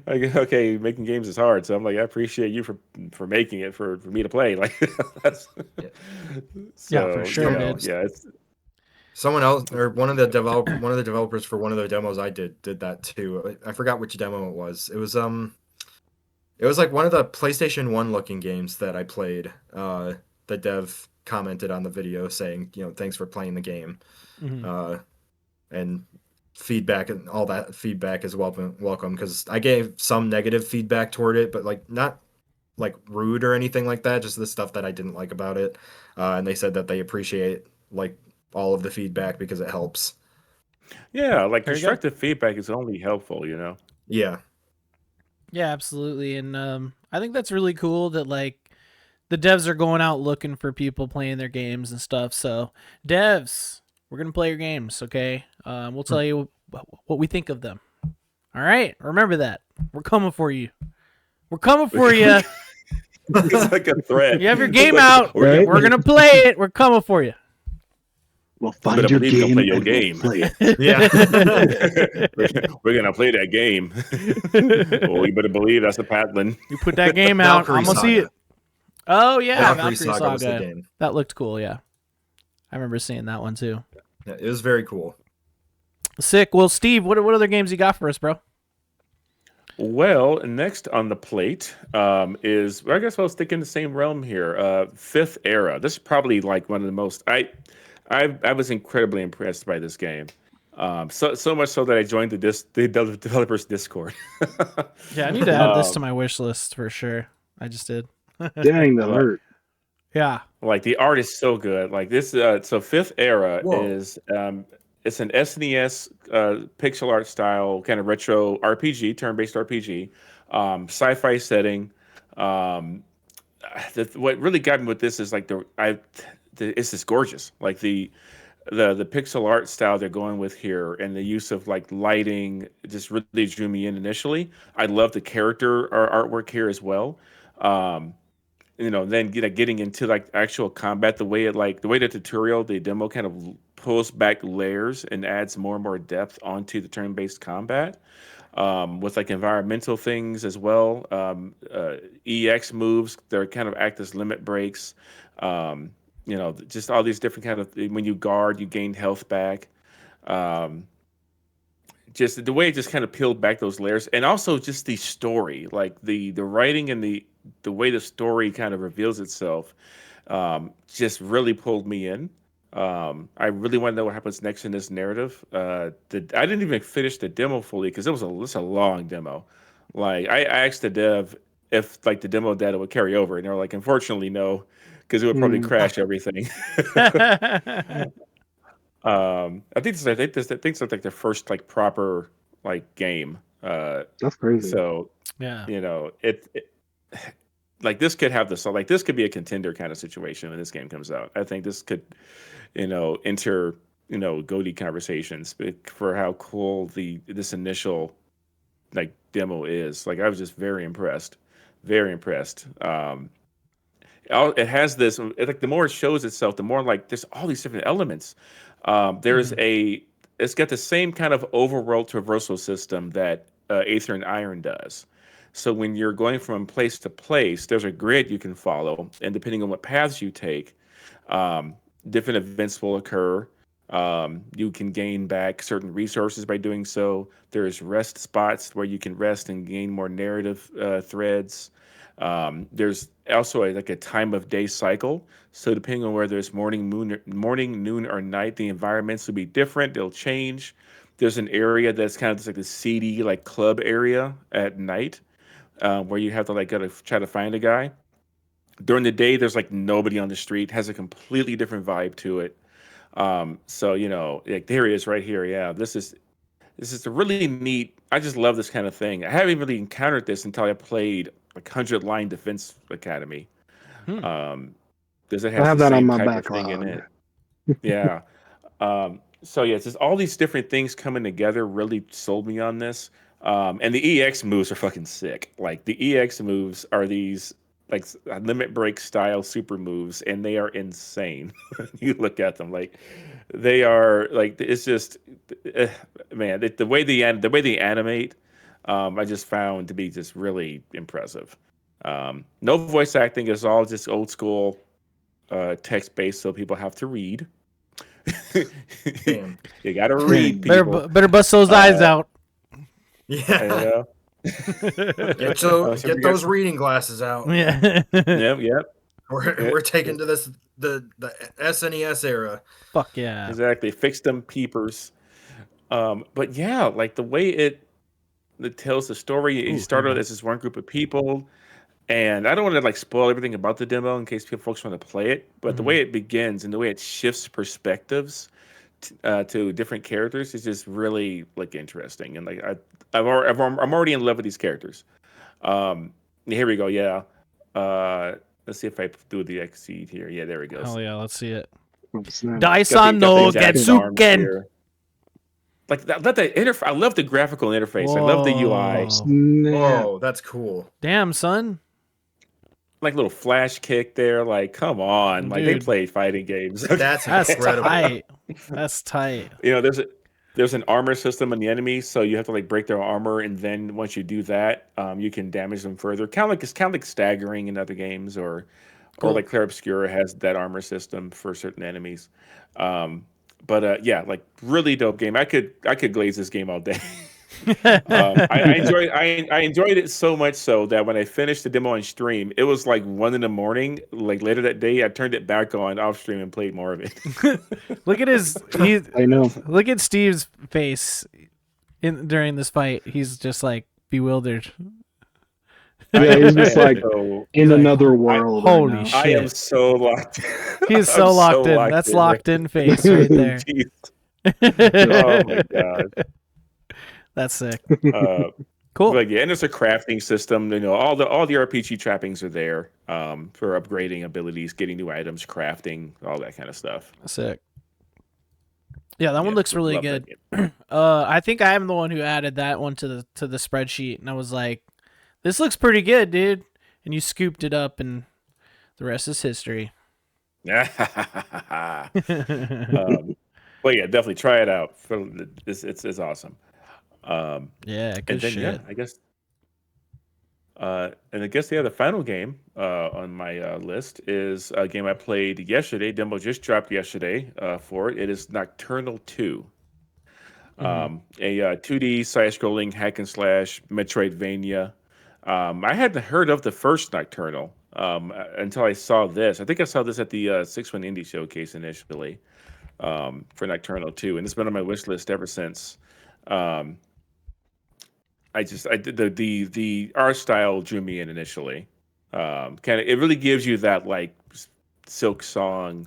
Okay, making games is hard. So I'm like, I appreciate you for making it for me to play. Like that's Yeah. Yeah, for so, sure, dude. yeah, it's someone else or one of the developers for one of the demos I did that too. I forgot which demo it was. It was like one of the PlayStation 1 looking games that I played. The dev commented on the video saying, thanks for playing the game. Mhm. And feedback and all that feedback is welcome because I gave some negative feedback toward it, but like not like rude or anything like that, just the stuff that I didn't like about it. And they said that they appreciate like all of the feedback because it helps. yeah, like Very good. constructive feedback is only helpful. Yeah. Yeah, absolutely. And I think that's really cool that like the devs are going out looking for people playing their games and stuff. So, devs, we're gonna play your games, okay? We'll tell you what we think of them. All right, remember that. We're coming for you. We're coming for you. It's like a threat. You have your It's game like, out. Right? We're gonna play it. We're coming for you. we'll You find better your believe you're gonna game play your and game. we'll play it. Yeah. We're gonna play that game. Well, you better believe that's a Patlin. You put that game out. I'm gonna see it. Oh yeah, Valkyrie Saga was the game. That looked cool. Yeah, I remember seeing that one too. Yeah, it was very cool. Sick. Well, Steve, what other games you got for us, bro? Well, next on the plate is I guess I'll stick in the same realm here. Fifth Era. This is probably like one of the most I was incredibly impressed by this game. So much so that I joined the developers Discord. Yeah, I need to add this to Um, my wish list for sure. I just did. Dang, the Well, art. Yeah. Like the art is so good. Like this, so Fifth Era Whoa. is it's an SNES pixel art style kind of retro RPG, turn-based RPG, sci-fi setting. Um, what really got me with this is like it's just gorgeous. Like the pixel art style they're going with here and the use of like lighting just really drew me in initially. I love the character or artwork here as well. Um, then getting into like actual combat, the way the tutorial, the demo kind of pulls back layers and adds more and more depth onto the turn-based combat, with like environmental things as well. EX moves, they're kind of act as limit breaks. Just all these different kind of when you guard, you gain health back. Um, just the way it just kind of peeled back those layers, and also just the story, like the writing and the the way the story kind of reveals itself just really pulled me in. I really want to know what happens next in this narrative. I didn't even finish the demo fully because it's a long demo. Like I asked the dev if like the demo data would carry over, and they're like, unfortunately, no, because it would probably Mm, crash everything. I think it's like their first like proper like game. that's crazy. So Yeah. it like this could have this like this could be a contender kind of situation when this game comes out. I think this could enter GOTY conversations for how cool this initial like demo is. Like I was just very impressed, very impressed. It has this like the more it shows itself, the more like there's all these different elements. There's it's got the same kind of overworld traversal system that Aether and Iron does. So when you're going from place to place, there's a grid you can follow, and depending on what paths you take, um, different events will occur. You can gain back certain resources by doing so. There's rest spots where you can rest and gain more narrative threads. There's also like a time of day cycle. So depending on whether it's morning, noon, or night, the environments will be different. They'll change. There's an area that's kind of just like the seedy like club area at night, where you have to like gotta try to find a guy. During the day, there's like nobody on the street. Has a completely different vibe to it. So like there he is right here. Yeah, this is a really neat. I just love this kind of thing. I haven't really encountered this until I played like 100 Line Defense Academy. Hmm. Does it I has have the that on same my type of thing in backlog. it? Yeah. So yeah, it's just all these different things coming together really sold me on this. And the EX moves are fucking sick. Like the EX moves are these like limit break style super moves, and they are insane. You look at them like they are like it's just uh, man the way they animate, I just found to be just really impressive. No voice acting is all just old school text based, so people have to read. Damn. You got to Dang. read, people. Better bust those eyes Uh, out. you Yeah. know. So we Get got those reading glasses out. Yeah. yep. We're taking to this the SNES era. Fuck yeah. Exactly. Fix them peepers. But yeah, like the way it tells the story. You Ooh, start out Halo. as this one group of people, and I don't want to like spoil everything about the demo in case folks want to play it. But the way it begins and the way it shifts perspectives to different characters is just really like interesting. And like I'm already in love with these characters. Here we go. Yeah. Let's see if I do the exceed here. Yeah, there it goes. Hell yeah, let's see it. Oh, snap. Daisan no Got the arms Getsuken. here. Like that interface. I love the graphical interface. I love the UI. Whoa. Snap. Oh, that's cool. Damn, son. Like little flash kick there. Like, come on. Like they Dude. play fighting games. That's That's incredible. tight. That's tight. There's an armor system on the enemy, so you have to like break their armor, and then once you do that, you can damage them further. It's kind of like staggering in other games, or like Clair Obscura has that armor system for certain enemies. But yeah, like really dope game. I could glaze this game all day. I enjoyed it so much so that when I finished the demo on stream, it was like 1 a.m. Like later that day, I turned it back on off stream and played more of it. Look at I know. look at Steve's face during this fight. He's just like bewildered. Yeah, he's just like So, in like, another world. right holy now. shit. I am so locked. He's I'm so locked in. locked That's in. locked in face right there. Jeez. Oh my god. That's sick. Cool. Cool. But yeah, and there's a crafting system. All the RPG trappings are there for upgrading abilities, getting new items, crafting, all that kind of stuff. Sick. Yeah, that one Yeah, looks really love that good. game. I think I am the one who added that one to the spreadsheet, and I was like, "This looks pretty good, dude." And you scooped it up, and the rest is history. But yeah, definitely try it out. It's awesome. Yeah, good And then shit. yeah, I guess. And I guess the final game on my list is a game I played yesterday. Demo just dropped yesterday for it. It is Nocturnal 2. A 2D side-scrolling hack and slash Metroidvania. I hadn't heard of the first Nocturnal until I saw this. I think I saw this at the 6-1 Indie Showcase initially for Nocturnal 2, and it's been on my wish list ever since. Um, I did the art style drew me in initially. Kind of, it really gives you that like Silk Song,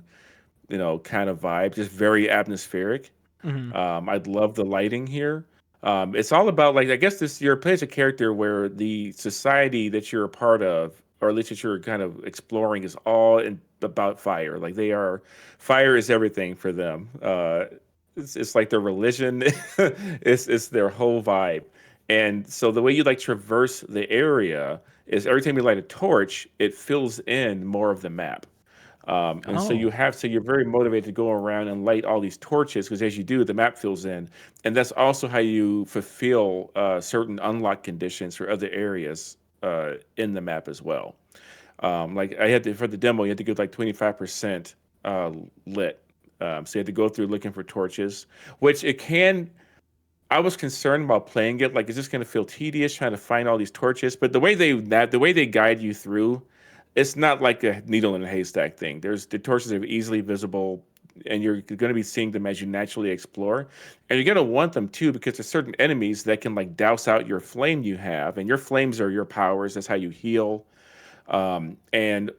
kind of vibe, just very atmospheric. Mhm. I'd love the lighting here. It's all about like I guess this you're plays a character where the society that you're a part of, or at least that you're kind of exploring, is all about fire. Like fire is everything for them. It's like their religion. It's their whole vibe. And so the way you like traverse the area is every time you light a torch, it fills in more of the map. And so Oh. you're very motivated to go around and light all these torches because as you do, the map fills in, and that's also how you fulfill certain unlock conditions for other areas in the map as well. Like I had to for the demo, you had to get like 25% lit. So you had to go through looking for torches, which it can. I was concerned about playing it. Like, is this going to feel tedious trying to find all these torches? But the way they guide you through, it's not like a needle in a haystack thing. The torches are easily visible, and you're going to be seeing them as you naturally explore. And you're going to want them too because there's certain enemies that can like douse out your flame you have, and your flames are your powers. That's how you heal. And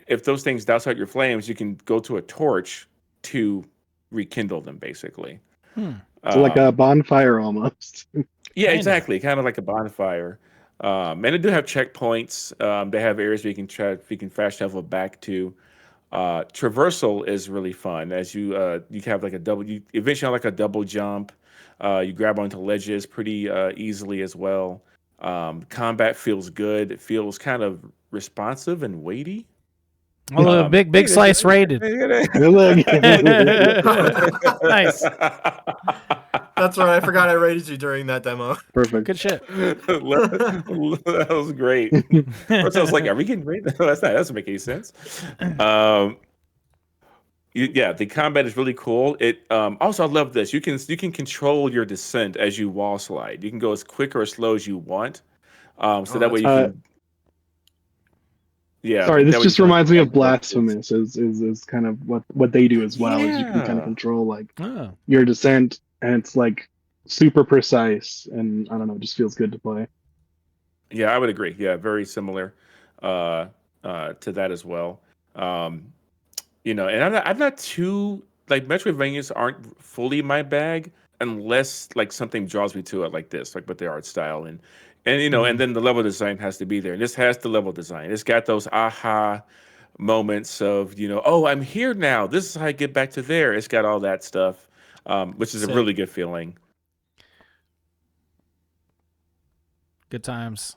if those things douse out your flames, you can go to a torch to rekindle them, basically. Hmm. So like a Um, bonfire almost. Yeah, Kinda. exactly. Kind of like a bonfire. And they do have checkpoints. They have areas where you can fast travel back to. Traversal is really fun as you have like you eventually have like a double jump. You grab onto ledges pretty easily as well. Combat feels good. It feels kind of responsive and weighty. Although big slice rated. Look. Nice. That's right. I forgot I rated you during that demo. Perfect. Good shit. That was great. First, I was like, "Are we getting rated?" No, that doesn't make any sense. Yeah, the combat is really cool. It also I love this. You can control your descent as you wall slide. You can go as quick or as slow as you want. So Oh, that way you Uh, can. Yeah, Sorry, this that way you just can like reminds me of connect torches. Blasphemous is kind of what they do as well, is you can kind of Yeah. control like Oh. your descent, and it's like super precise, and I don't know, it just feels good to play. Yeah, I would agree. Yeah, very similar uh, to that as well. Um, and I'm not too like Metroidvanias aren't fully my bag unless like something draws me to it like this, like with the art style and then the level design has to be there. And this has the level design. It's got those aha moments of oh, I'm here now. This is how I get back to there. It's got all that stuff, which is a Sick. really good feeling. Good times.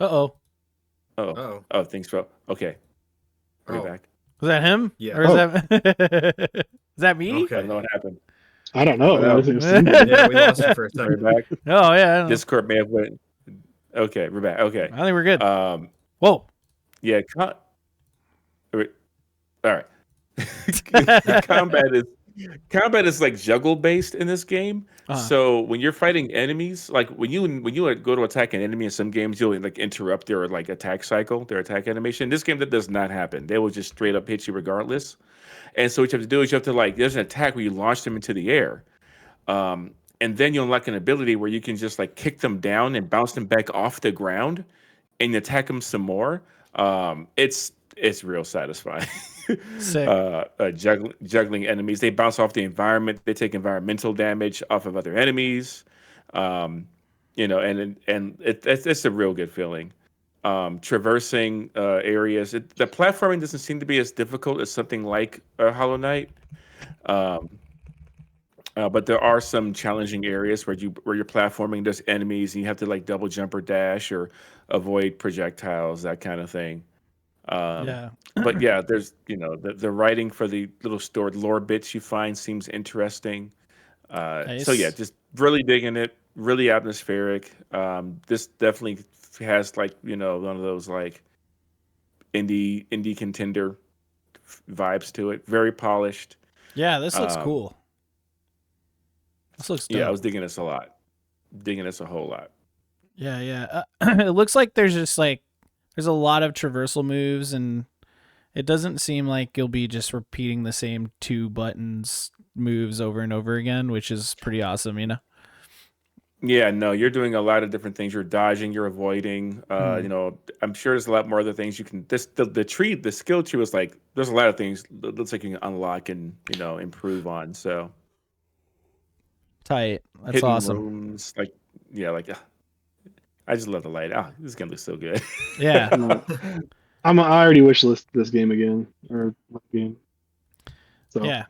Uh-oh. Oh, Oh. oh, thanks, bro. Okay, are you Oh. back? Was that him? Yeah. Or is that is that me? I Okay. don't know what happened. I don't Oh know. no, Yeah, we lost you for a are you second. back? Oh yeah. I don't know. Discord may have went. Okay, we're back. Okay. I think we're good. Whoa. Whoa. Yeah. All right. combat is combat is like juggle based in this game. So when you're fighting enemies, like when you go to attack an enemy in some games, you'll like interrupt their like attack cycle, their attack animation. In this game, that does not happen. They will just straight up hit you regardless. And so what you have to do is you have to like there's an attack where you launch them into the air. And then you unlock an ability where you can just like kick them down and bounce them back off the ground and attack them some more. It's real satisfying. Sick. Juggling enemies. They bounce off the environment. They take environmental damage off of other enemies. It's a real good feeling. Traversing areas. The platforming doesn't seem to be as difficult as something like Hollow Knight. But there are some challenging areas where you're platforming. There's enemies, and you have to like double jump or dash or avoid projectiles, that kind of thing. Yeah. But yeah, there's the writing for the little stored lore bits you find seems interesting. So yeah, Nice. just really digging it. Really atmospheric. This definitely has like one of those like indie contender vibes to it. Very polished. Yeah, this looks Um, cool. This looks Yeah, I dope. was digging this a lot. Digging this a whole lot. Yeah. It looks like there's just like there's a lot of traversal moves, and it doesn't seem like you'll be just repeating the same two buttons moves over and over again, which is pretty awesome, you know. Yeah, no, you're doing a lot of different things. You're dodging, you're avoiding. Hmm. You know, I'm sure there's a lot more other things you can. The skill tree was like there's a lot of things that looks like you can unlock and improve on. So Tight. That's hidden awesome. rooms, like yeah, like I just love the light. Oh, this game looks so good. Yeah. No, I already wish list this game again or one game. So Yeah.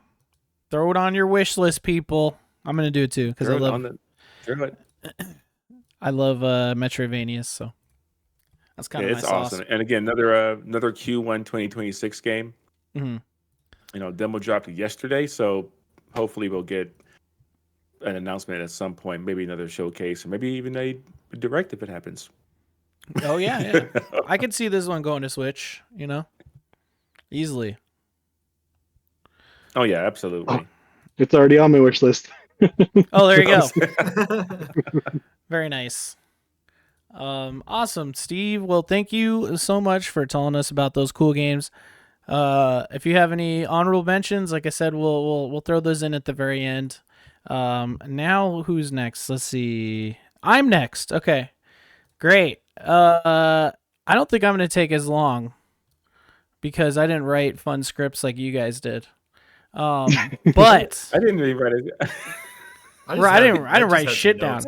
Throw it on your wish list, people. I'm gonna do it too because Throw it on the, throw it. I love Metroidvanias, so that's kind Yeah, of my it's sauce. awesome. And again, another Q1 2026 game. Hmm. Demo dropped yesterday, so hopefully we'll get an announcement at some point, maybe another showcase, or maybe even a direct if it happens. Oh yeah. I could see this one going to Switch, easily. Oh yeah, absolutely. it's already on my wish list. Oh, there you go. Very nice. Awesome, Steve. Well, thank you so much for telling us about those cool games. If you have any honorable mentions, like I said, we'll throw those in at the very end. Now who's next? Let's see. I'm next. Okay, great. I don't think I'm gonna take as long because I didn't write fun scripts like you guys did. But I didn't even write it. I didn't write shit down.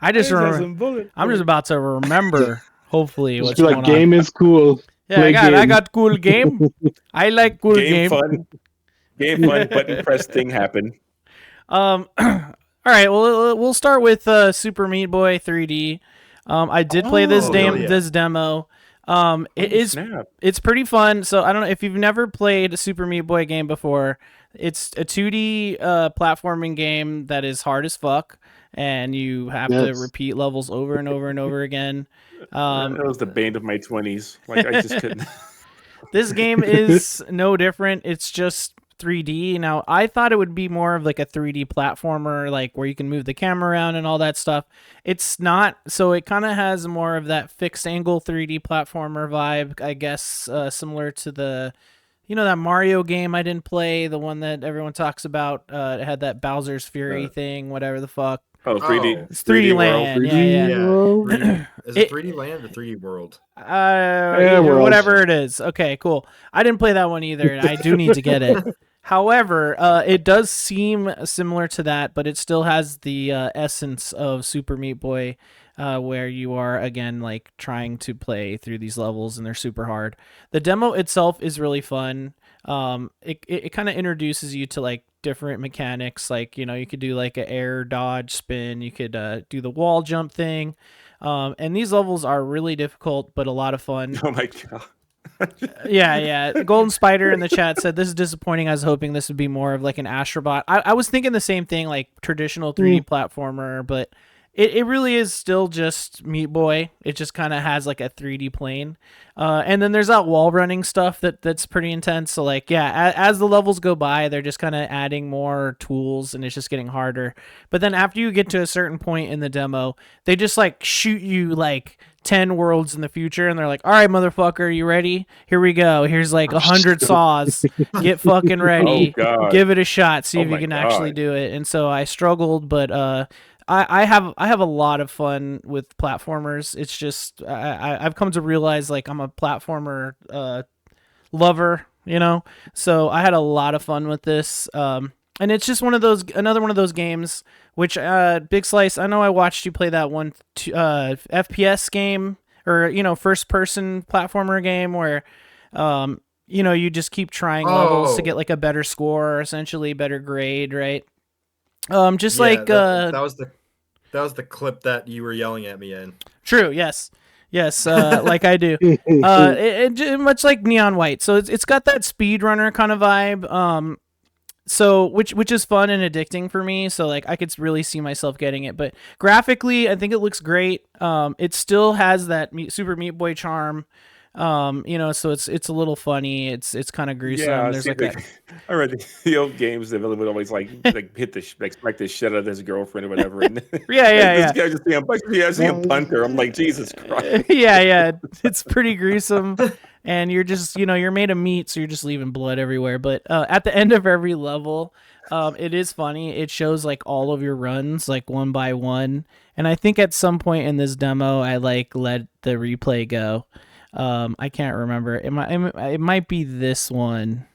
I just had remember. some bullets. I'm just about to remember. Hopefully, Just what's be going like, on. game is cool. Yeah, Play I game. got cool game. I like cool game. Game fun, button press thing happened. All right. Well, we'll start with Super Meat Boy 3D. I did play this this demo. It's pretty fun. So I don't know if you've never played a Super Meat Boy game before. It's a 2D platforming game that is hard as fuck, and you have to repeat levels over and over and over again. That was the bane of my 20s. Like I just couldn't. This game is no different. It's just 3D. Now, I thought it would be more of like a 3D platformer, like where you can move the camera around and all that stuff. It's not. So it kind of has more of that fixed angle 3D platformer vibe, I guess, similar to the, that Mario game I didn't play, the one that everyone talks about. It had that Bowser's Fury thing, whatever the fuck. Oh, 3D. It's 3D Land. Yeah. Is it 3D Land or 3D World? Whatever it is. Okay, cool. I didn't play that one either, and I do need to get it. However, it does seem similar to that, but it still has the essence of Super Meat Boy, where you are, again, like trying to play through these levels, and they're super hard. The demo itself is really fun. It kind of introduces you to like different mechanics, like you could do like an air dodge spin, you could do the wall jump thing, and these levels are really difficult but a lot of fun. Oh my god. Yeah. Golden Spider in the chat said, this is disappointing. I was hoping this would be more of like an Astrobot. I was thinking the same thing, like traditional 3D platformer, but it really is still just Meat Boy. It just kind of has like a 3D plane. And then there's that wall running stuff that's pretty intense. So like, yeah, as the levels go by, they're just kind of adding more tools and it's just getting harder. But then after you get to a certain point in the demo, they just like shoot you like 10 worlds in the future and they're like, all right, motherfucker, you ready? Here we go. Here's like 100 saws. Get fucking ready. God. Give it a shot. See if you my can God. actually do it. And so I struggled, but I have a lot of fun with platformers. It's just I've come to realize like I'm a platformer lover, so I had a lot of fun with this. And it's just another one of those games which Big Slice, I know I watched you play that one FPS game or first person platformer game where you just keep trying levels to get like a better score, essentially better grade, right? That was the clip that you were yelling at me in. True. Yes. Like I do. It much like Neon White. So it's got that speedrunner kind of vibe. So which is fun and addicting for me. So like I could really see myself getting it. But graphically, I think it looks great. It still has that Super Meat Boy charm. So it's a little funny. It's kind of gruesome. Yeah, There's see, like a I read the old games. The villain would always like hit like smack the shit out of his girlfriend or whatever, and yeah, like, yeah, this yeah. guy just see him No, punt her. I'm like, Jesus Christ. Yeah, yeah. It's pretty gruesome. And you're just, you're made of meat, so you're just leaving blood everywhere. But at the end of every level, it is funny. It shows like all of your runs, like one by one. And I think at some point in this demo, I like let the replay go. I can't remember. It might be this one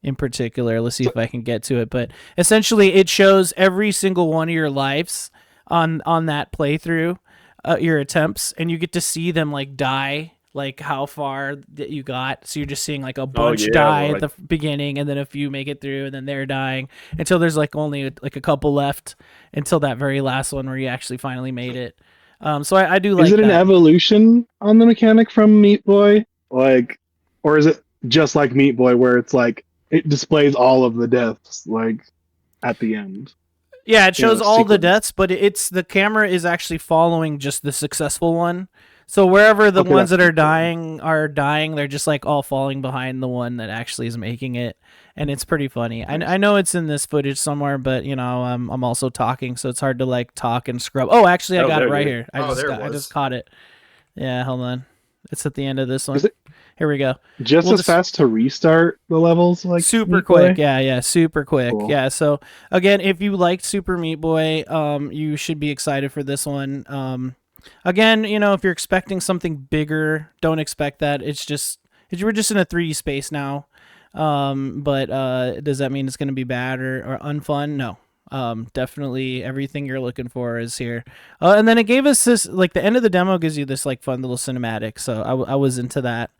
in particular. Let's see if I can get to it. But essentially, it shows every single one of your lives on that playthrough, your attempts, and you get to see them like die, like how far that you got. So you're just seeing like a bunch yeah, die well, at the beginning, and then a few make it through, and then they're dying until there's like only like a couple left until that very last one where you actually finally made it. So I do like Is it an that. evolution on the mechanic from Meat Boy? Like, or is it just like Meat Boy where it's like it displays all of the deaths like at the end? Yeah, it shows all the Sequence. deaths, but it's the camera is actually following just the successful one. So wherever the Okay, ones that's that cool. are dying, they're just like all falling behind the one that actually is making it, and it's pretty funny. I know it's in this footage somewhere, but I'm also talking, so it's hard to like talk and scrub. Oh, actually, I Oh, got it there right it is. here. There it I just was. caught it. Yeah, hold on. It's at the end of this Is one. it Here we go. just We'll as just fast to restart the levels like super Meat quick. Boy? Yeah, super quick. Cool. Yeah, so again, if you liked Super Meat Boy, you should be excited for this one. Again, if you're expecting something bigger, don't expect that. We're just in a 3D space now. But does that mean it's going to be bad or unfun? No. Definitely everything you're looking for is here. And then it gave us this, like the end of the demo gives you this like fun little cinematic. So I was into that.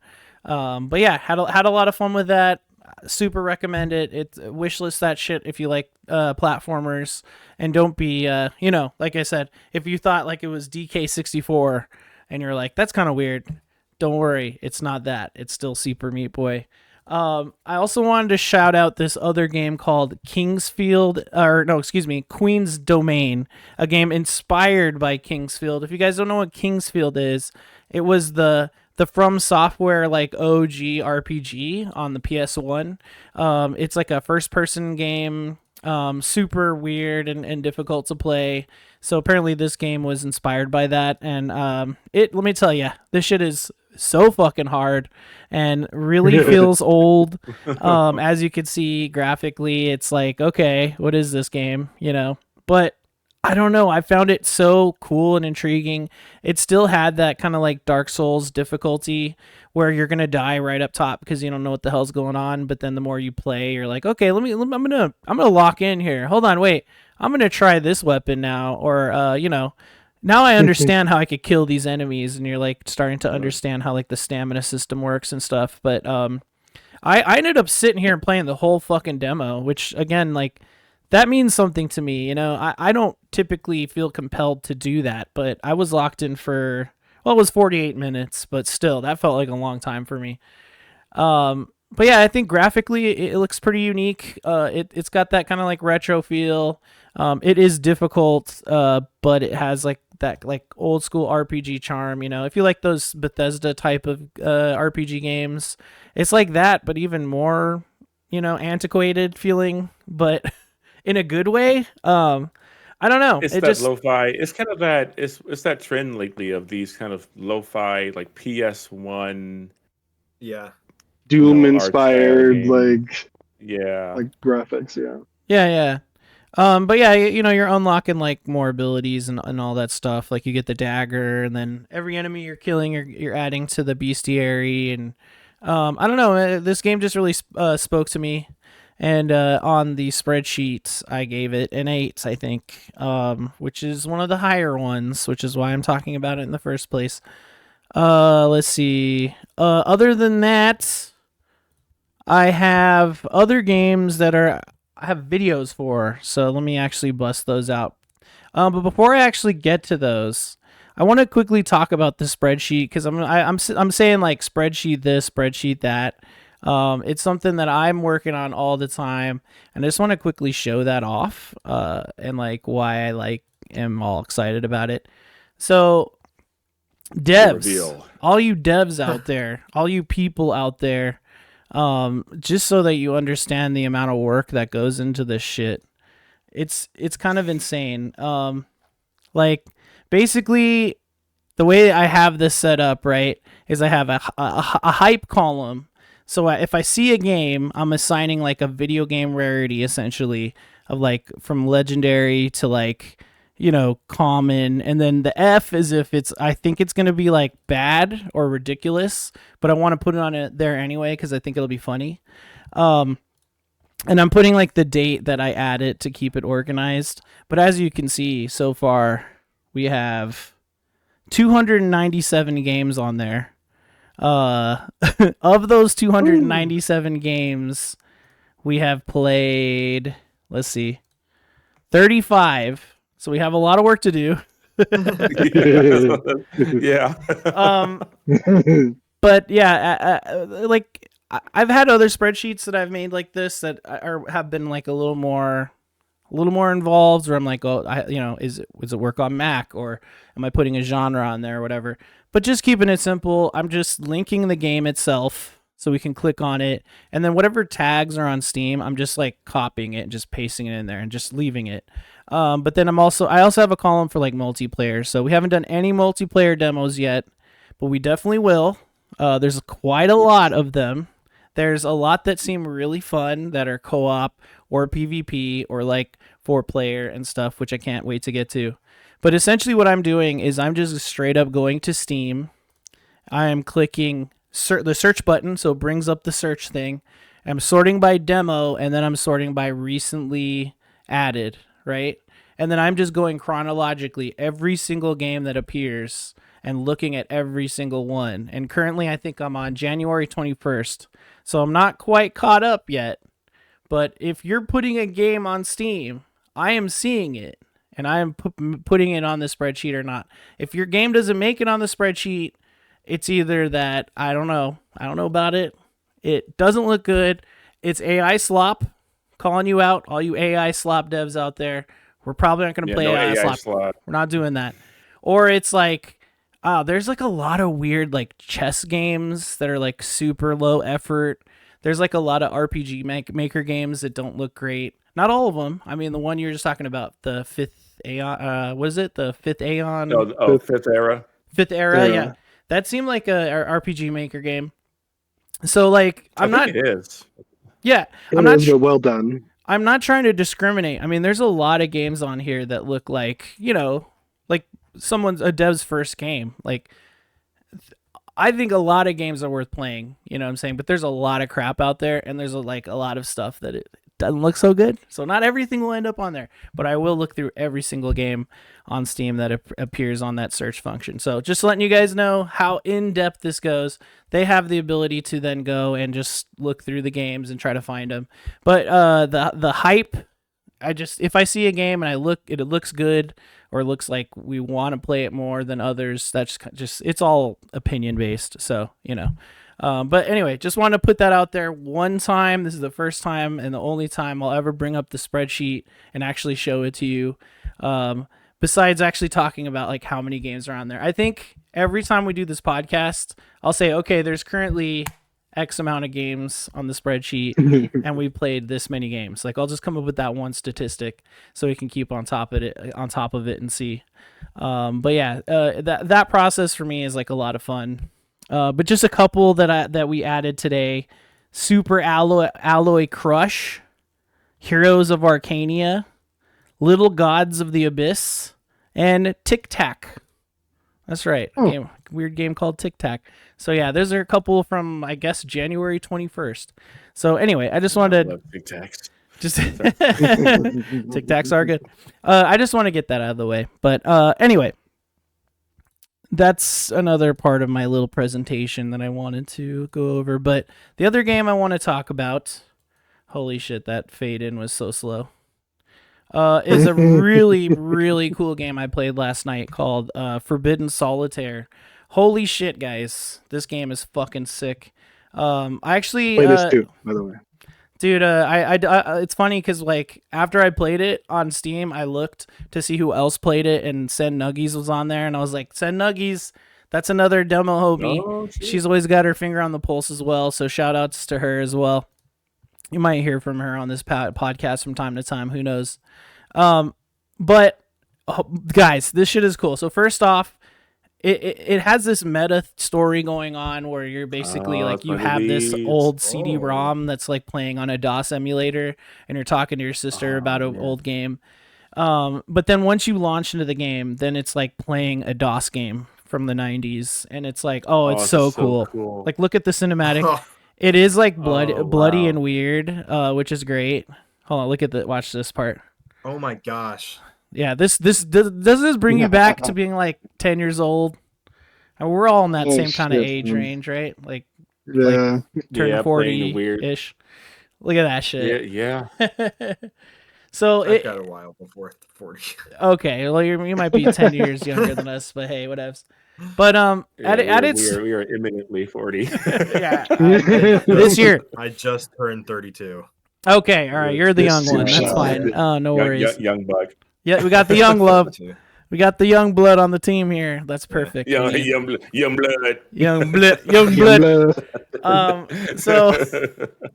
But yeah, had a lot of fun with that. Super recommend it. It's wishlist that shit if you like platformers, and don't be like I said, if you thought like it was DK64 and you're like that's kind of weird, don't worry, it's not that. It's still Super Meat Boy. I also wanted to shout out this other game called Queen's Domain, a game inspired by Kingsfield. If you guys don't know what Kingsfield is, it was the From Software like OG RPG on the PS1. It's like a first person game, super weird and difficult to play. So apparently this game was inspired by that, and let me tell you, this shit is so fucking hard and really feels old. As you can see graphically, it's like, okay, what is this game? But I don't know. I found it so cool and intriguing. It still had that kind of like Dark Souls difficulty where you're gonna die right up top because you don't know what the hell's going on. But then the more you play, you're like, okay, I'm gonna lock in here. Hold on, wait, I'm gonna try this weapon now, or now I understand how I could kill these enemies, and you're like starting to understand how like the stamina system works and stuff. But I ended up sitting here and playing the whole fucking demo, which again, like, that means something to me. I don't typically feel compelled to do that, but I was locked in for, well, it was 48 minutes, but still, that felt like a long time for me. But yeah, I think graphically it looks pretty unique. It's got that kind of like retro feel. It is difficult, but it has like that like old school RPG charm. If you like those Bethesda type of RPG games, it's like that, but even more, antiquated feeling, but in a good way. I don't know. It's It that just lo-fi. It's kind of that. It's that trend lately of these kind of lo-fi, like PS1, Yeah. Doom art style inspired game. Yeah. like graphics, yeah. yeah. But yeah, you're unlocking like more abilities and all that stuff. Like you get the dagger, and then every enemy you're killing, you're adding to the bestiary. And I don't know. This game just really spoke to me. And on the spreadsheet, I gave it an 8, I think, which is one of the higher ones, which is why I'm talking about it in the first place. Let's see. Other than that, I have other games that I have videos for, so let me actually bust those out. But before I actually get to those, I want to quickly talk about the spreadsheet because I'm saying like spreadsheet this, spreadsheet that. It's something that I'm working on all the time, and I just want to quickly show that off, and like why I am all excited about it. So devs, reveal. all you devs out there, all you people out there, just so that you understand the amount of work that goes into this shit. It's kind of insane. Like basically the way I have this set up, right, is I have a hype column. So if I see a game, I'm assigning like a video game rarity essentially of like from legendary to like, common, and then the F is if I think it's going to be like bad or ridiculous, but I want to put it on it there anyway cuz I think it'll be funny. And I'm putting like the date that I added to keep it organized. But as you can see so far, we have 297 games on there. Of those 297 games, we have played, let's see, 35. So we have a lot of work to do. Yeah. But yeah, like I've had other spreadsheets that I've made like this that have been like a little more involved, where I'm like, oh, is it work on Mac, or am I putting a genre on there or whatever? But just keeping it simple, I'm just linking the game itself so we can click on it, and then whatever tags are on Steam, I'm just like copying it and just pasting it in there and just leaving it. But then I also have a column for like multiplayer. So we haven't done any multiplayer demos yet, but we definitely will. There's quite a lot of them. There's a lot that seem really fun that are co-op or PvP or like 4-player and stuff, which I can't wait to get to. But essentially what I'm doing is I'm just straight up going to Steam. I am clicking the search button, so it brings up the search thing. I'm sorting by demo, and then I'm sorting by recently added, right? And then I'm just going chronologically every single game that appears and looking at every single one. And currently I think I'm on January 21st. So I'm not quite caught up yet. But if you're putting a game on Steam, I am seeing it. And I am putting it on the spreadsheet or not. If your game doesn't make it on the spreadsheet, it's either that I don't know about it. It doesn't look good. It's AI slop. Calling you out, all you AI slop devs out there. We're probably not going to play AI slop. We're not doing that. Or it's like, there's like a lot of weird like chess games that are like super low effort. There's like a lot of RPG maker games that don't look great. Not all of them. I mean, the one you're just talking about, the fifth Aeon. What is it? The fifth Aeon? No, Fifth Era. Fifth Era, yeah. That seemed like a RPG maker game. So like, I think it is. Yeah, I'm not sure. Well done. I'm not trying to discriminate. I mean, there's a lot of games on here that look like, like a dev's first game. Like, I think a lot of games are worth playing, you know what I'm saying? But there's a lot of crap out there, and there's a lot of stuff that it doesn't look so good. So not everything will end up on there, but I will look through every single game on Steam that appears on that search function. So just letting you guys know how in-depth this goes. They have the ability to then go and just look through the games and try to find them. But the hype, if I see a game and it looks good, or it looks like we want to play it more than others, that's just it's all opinion based. So, but anyway, just want to put that out there one time. This is the first time and the only time I'll ever bring up the spreadsheet and actually show it to you. Besides actually talking about like how many games are on there. I think every time we do this podcast, I'll say, okay, there's currently X amount of games on the spreadsheet and we played this many games. Like I'll just come up with that one statistic so we can keep on top of it and see. But yeah, that process for me is like a lot of fun. But just a couple that we added today: Super Alloy Crush, Heroes of Arcania, Little Gods of the Abyss, and Tic Tac. That's right. Oh. Weird game called Tic Tac. So yeah, those are a couple from, I guess, January 21st. So anyway, I just wanted to Tic Tacs. Tic Tacs are good. I just want to get that out of the way. But anyway, that's another part of my little presentation that I wanted to go over. But the other game I want to talk about, holy shit, that fade in was so slow, is a really, really cool game I played last night called Forbidden Solitaire. Holy shit, guys. This game is fucking sick. I actually... Play this too, by the way. Dude, I it's funny because like after I played it on Steam, I looked to see who else played it, and Send Nuggies was on there, and I was like, Send Nuggies, That's another demo Hobie. Oh, shit. She's always got her finger on the pulse as well. So shout outs to her as well. You might hear from her on this podcast from time to time. Who knows? But guys, this shit is cool. So first off, it has this meta story going on where you're basically like that's you what it have this is. old CD-ROM that's like playing on a DOS emulator, and you're talking to your sister about an old game. But then once you launch into the game, then it's like playing a DOS game from the 90s, and it's like, it's so cool. Like, look at the cinematic. It is like bloody wow. and weird, which is great. Hold on, watch this part. Oh my gosh. Yeah, does this bring you back to being like 10 years old? And we're all in that Oh, same kind of shit, age man. range, right? Like Yeah. turn Yeah, playing the weird. 40-ish. Look at that shit. Yeah. So I've got a while before 40. okay, well you might be 10 years younger than us, but hey, whatevs. But at its we are imminently 40. yeah, this year. I just turned 32. Okay, all right, you're the young This one. year. That's fine. No worries. Young buck. Yeah, we got the young love. We got the young blood on the team here. That's perfect. Young blood. Young blood. Young Yeah, blood. So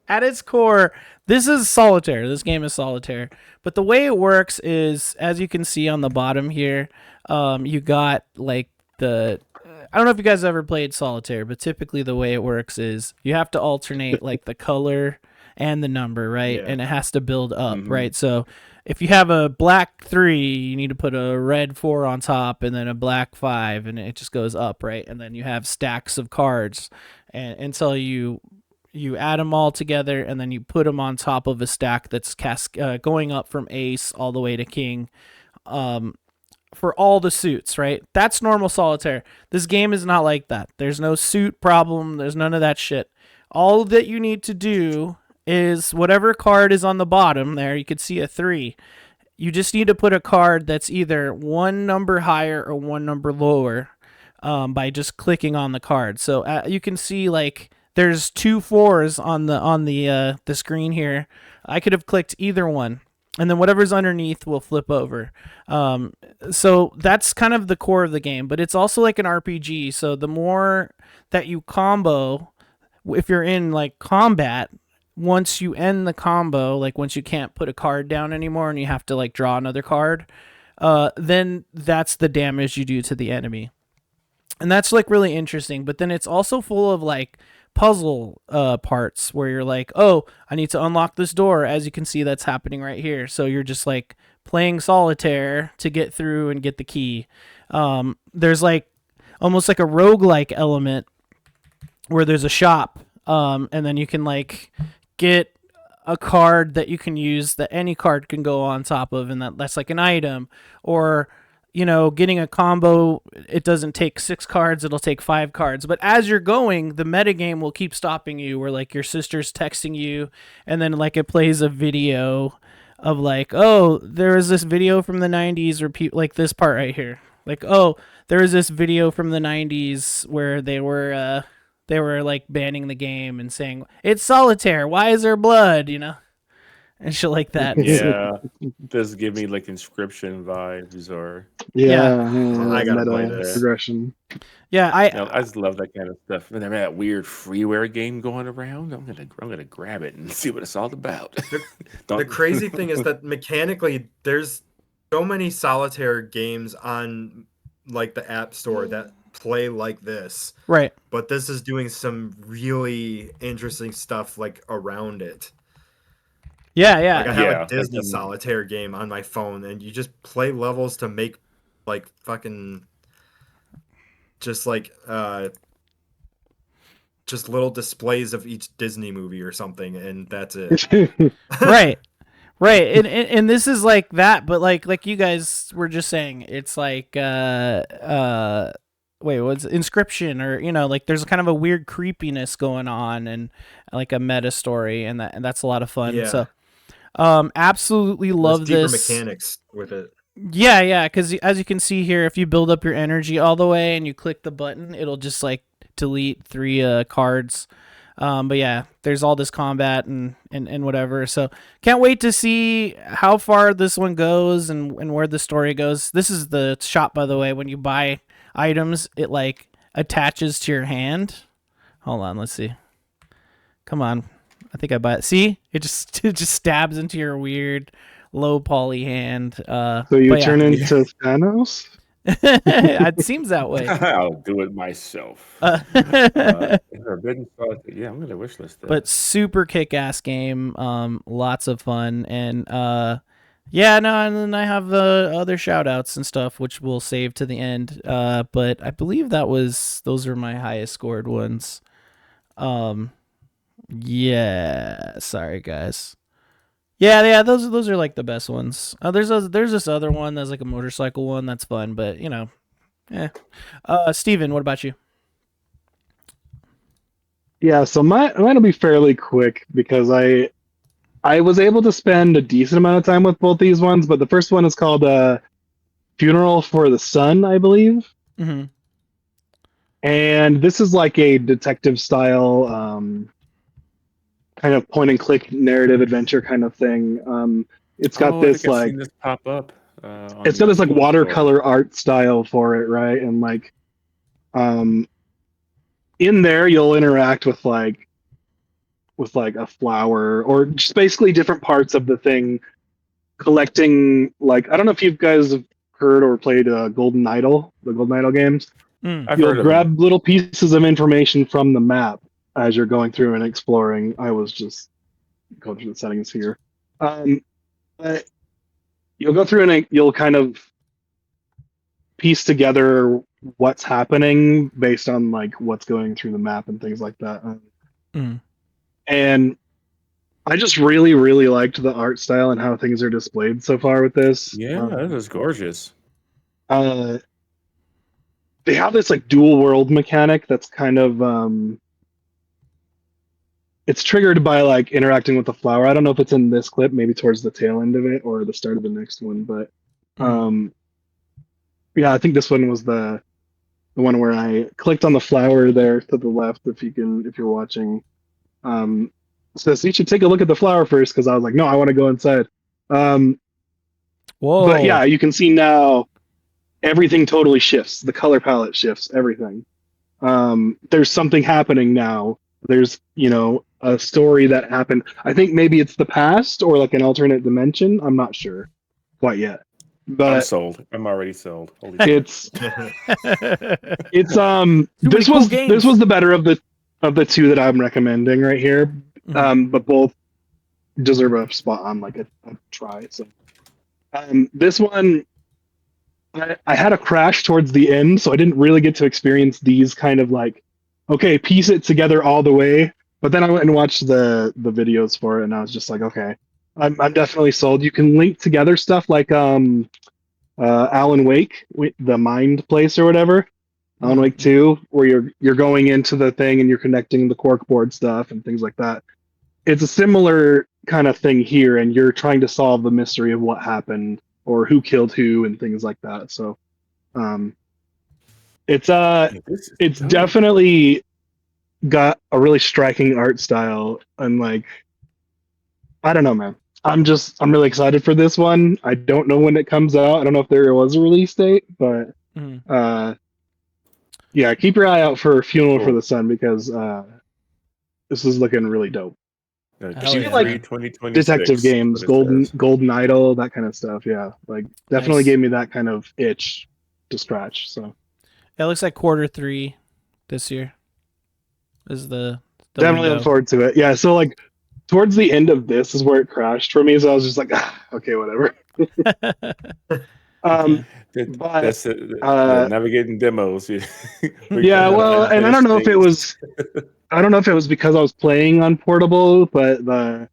at its core, this is Solitaire. This game is Solitaire. But the way it works is, as you can see on the bottom here, you got like I don't know if you guys ever played Solitaire, but typically the way it works is you have to alternate like the color and the number, right? Yeah. And it has to build up, right? So if you have a black 3, you need to put a red 4 on top and then a black 5, and it just goes up, right? And then you have stacks of cards until you add them all together, and then you put them on top of a stack that's going up from ace all the way to king, for all the suits, right? That's normal Solitaire. This game is not like that. There's no suit problem. There's none of that shit. All that you need to do is whatever card is on the bottom there, you could see a 3. You just need to put a card that's either one number higher or one number lower, by just clicking on the card. So you can see like there's 2 4s on the screen here. I could have clicked either one, and then whatever's underneath will flip over. So that's kind of the core of the game, but it's also like an RPG. So the more that you combo, if you're in like combat, once you end the combo, like once you can't put a card down anymore and you have to like draw another card, then that's the damage you do to the enemy. And that's like really interesting. But then it's also full of like puzzle parts where you're like, oh, I need to unlock this door. As you can see, that's happening right here. So you're just like playing Solitaire to get through and get the key. There's like almost like a roguelike element where there's a shop, and then you can like get a card that you can use that any card can go on top of, and that's like an item. Or getting a combo, it doesn't take 6 cards, it'll take 5 cards. But as you're going, the metagame will keep stopping you, where like your sister's texting you, and then like it plays a video of like, oh, there is this video from the 90s where people, like this part right here, like, oh, there is this video from the 90s where they were like banning the game and saying, it's Solitaire, why is there blood, and shit like that. Yeah. Does give me like Inscription vibes or I gotta play meta this. progression. Yeah, I just love that kind of stuff. And then that weird freeware game going around, I'm gonna grab it and see what it's all about. The crazy thing is that mechanically, there's so many Solitaire games on like the App Store that play like this. Right. But this is doing some really interesting stuff like around it. Yeah. Like I have Yeah, a Disney like, Solitaire game on my phone, and you just play levels to make like fucking just like just little displays of each Disney movie or something, and that's it. Right. And this is like that, but like you guys were just saying, it's like what's Inscription, or like there's kind of a weird creepiness going on, and like a meta story, and that's a lot of fun. Yeah. So absolutely love There's deeper this mechanics with it. Yeah, because as you can see here, if you build up your energy all the way and you click the button, it'll just like delete 3 cards. But yeah, there's all this combat and whatever. So can't wait to see how far this one goes and where the story goes. This is the shop, by the way. When you buy items, it like attaches to your hand. Hold on, let's see. Come on. I think I buy it. See? It just stabs into your weird low poly hand. So you turn into Thanos? It seems that way. I'll do it myself. Forbidden Solitaire. Yeah, I'm gonna wishlist that. But super kick-ass game. Lots of fun. And yeah, no, and then I have the other shout-outs and stuff, which we'll save to the end. But I believe those are my highest scored ones. Yeah, sorry guys. Yeah, those are like the best ones. There's this other one that's like a motorcycle one that's fun, but you know, Steven, what about you? Yeah, so mine will be fairly quick because I was able to spend a decent amount of time with both these ones, but the first one is called Funeral for the Sun, I believe. Mm-hmm. And this is like a detective style kind of point and click narrative adventure kind of thing. It's got this I've like seen this pop up. It's got this like watercolor art style for it, right? And like in there you'll interact with like a flower or just basically different parts of the thing, collecting like I don't know if you guys have heard or played Golden Idol, the Golden Idol games. I've You'll heard of grab little pieces of information from the map as you're going through and exploring. I was just going through the settings here. But you'll go through and you'll kind of piece together what's happening based on like what's going through the map and things like that. And I just really, really liked the art style and how things are displayed so far with this. Yeah, this is gorgeous. They have this like dual world mechanic that's kind of it's triggered by like interacting with the flower. I don't know if it's in this clip, maybe towards the tail end of it or the start of the next one, but yeah, I think this one was the one where I clicked on the flower there to the left if you're watching. Says you should take a look at the flower first because I was like, no, I want to go inside. Whoa. But yeah, you can see now everything totally shifts. The color palette shifts, everything. There's something happening now. There's, a story that happened. I think maybe it's the past or like an alternate dimension. I'm not sure quite yet. But I'm sold. I'm already sold. Holy it's this games. was the better of the two that I'm recommending right here. But both deserve a spot on like a try. So this one I had a crash towards the end, so I didn't really get to experience these kind of like, okay, piece it together all the way. But then I went and watched the videos for it, and I was just like, okay, I'm definitely sold. You can link together stuff like Alan Wake, the Mind Place or whatever, Alan Wake 2, where you're going into the thing and you're connecting the corkboard stuff and things like that. It's a similar kind of thing here, and you're trying to solve the mystery of what happened or who killed who and things like that. So it's definitely got a really striking art style, and like I don't know, man. I'm really excited for this one. I don't know when it comes out. I don't know if there was a release date, but yeah, keep your eye out for Funeral for the Sun because this is looking really dope. Q3 like 2026, detective games, Golden Idol, that kind of stuff. Yeah, like definitely gave me that kind of itch to scratch. So it looks like Q3 this year is the definitely look forward to it. Yeah, so like towards the end of this is where it crashed for me. So I was just like, okay, whatever. That's navigating demos. Yeah, well, and I don't know if it was. I don't know if it was because I was playing on portable, but the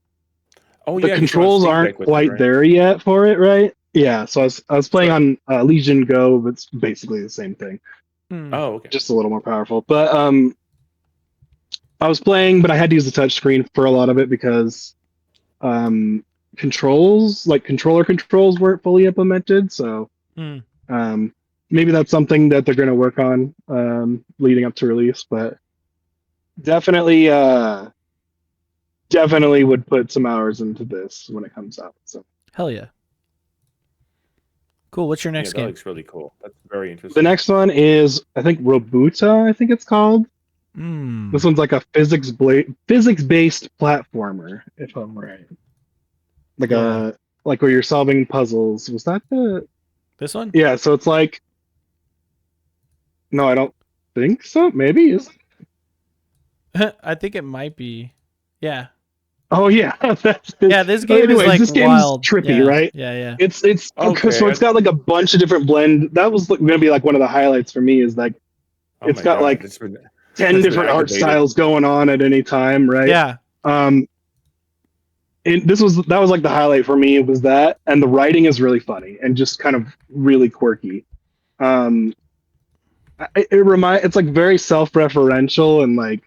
controls aren't quite there yet for it, right? Yeah, so I was playing on Legion Go, but it's basically the same thing. Oh, okay. Just a little more powerful. But I was playing, but I had to use the touch screen for a lot of it because controller controls weren't fully implemented. So maybe that's something that they're going to work on leading up to release, but definitely would put some hours into this when it comes out. So hell yeah, Cool. What's your Yeah, next that game? looks really cool. That's very The interesting. next one is, I think, Robuta, I think it's called. Hmm. This one's like a physics-based platformer, if I'm right. Like Yeah. like where you're solving puzzles. Was that the? This one? Yeah. So it's like, no, I don't think so. Maybe is. I think it might be. Yeah. Oh yeah, that's it. Yeah, this game is Anyways, like this game's wild. trippy, Yeah. right? Yeah. It's okay, so Okay. it's got like a bunch of different blend. That was going to be like one of the highlights for me is like Oh it's my got god, like it's been 10 that's been different art activated. styles going on at any time, right? Yeah. Um, that was like the highlight for me. It was that, and the writing is really funny and just kind of really quirky. Um, it's like very self-referential and like,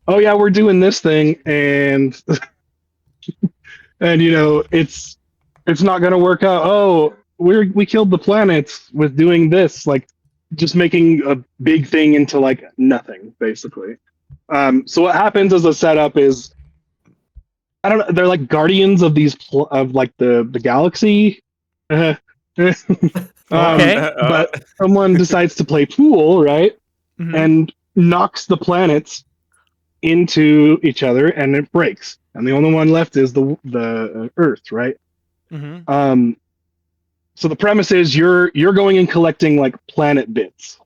oh yeah, we're doing this thing, and it's not gonna work out. Oh, we killed the planets with doing this, like just making a big thing into like nothing, basically. So what happens as a setup is I don't know. They're like guardians of of like the galaxy. Uh, Okay. but someone decides to play pool, right, Mhm. and knocks the planets into each other, and it breaks, and the only one left is the Earth, right? Mhm. So the premise is you're going and collecting like planet bits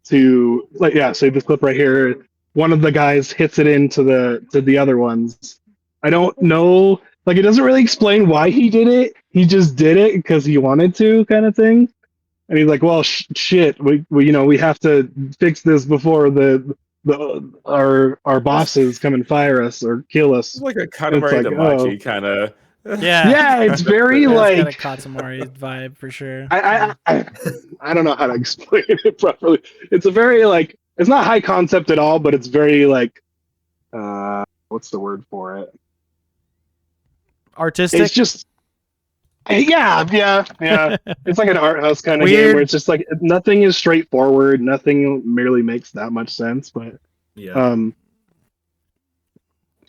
to like yeah. So this clip right here, one of the guys hits it into the other ones. I don't know, like it doesn't really explain why he did it. He just did it because he wanted to, kind of thing. And he's like, well, shit, we have to fix this before our It's bosses come and fire us or kill us. like a It's Katamari like, oh, Damacy kind of. Yeah. yeah, it's very Yeah, it's got a like Katamari vibe for sure. I don't know how to explain it properly. It's a very like it's not high concept at all, but it's very like what's the word for it? Artistic. It's just yeah. It's like an art house kind of game Weird. where it's just like nothing is straightforward, nothing merely makes that much sense, but Yeah.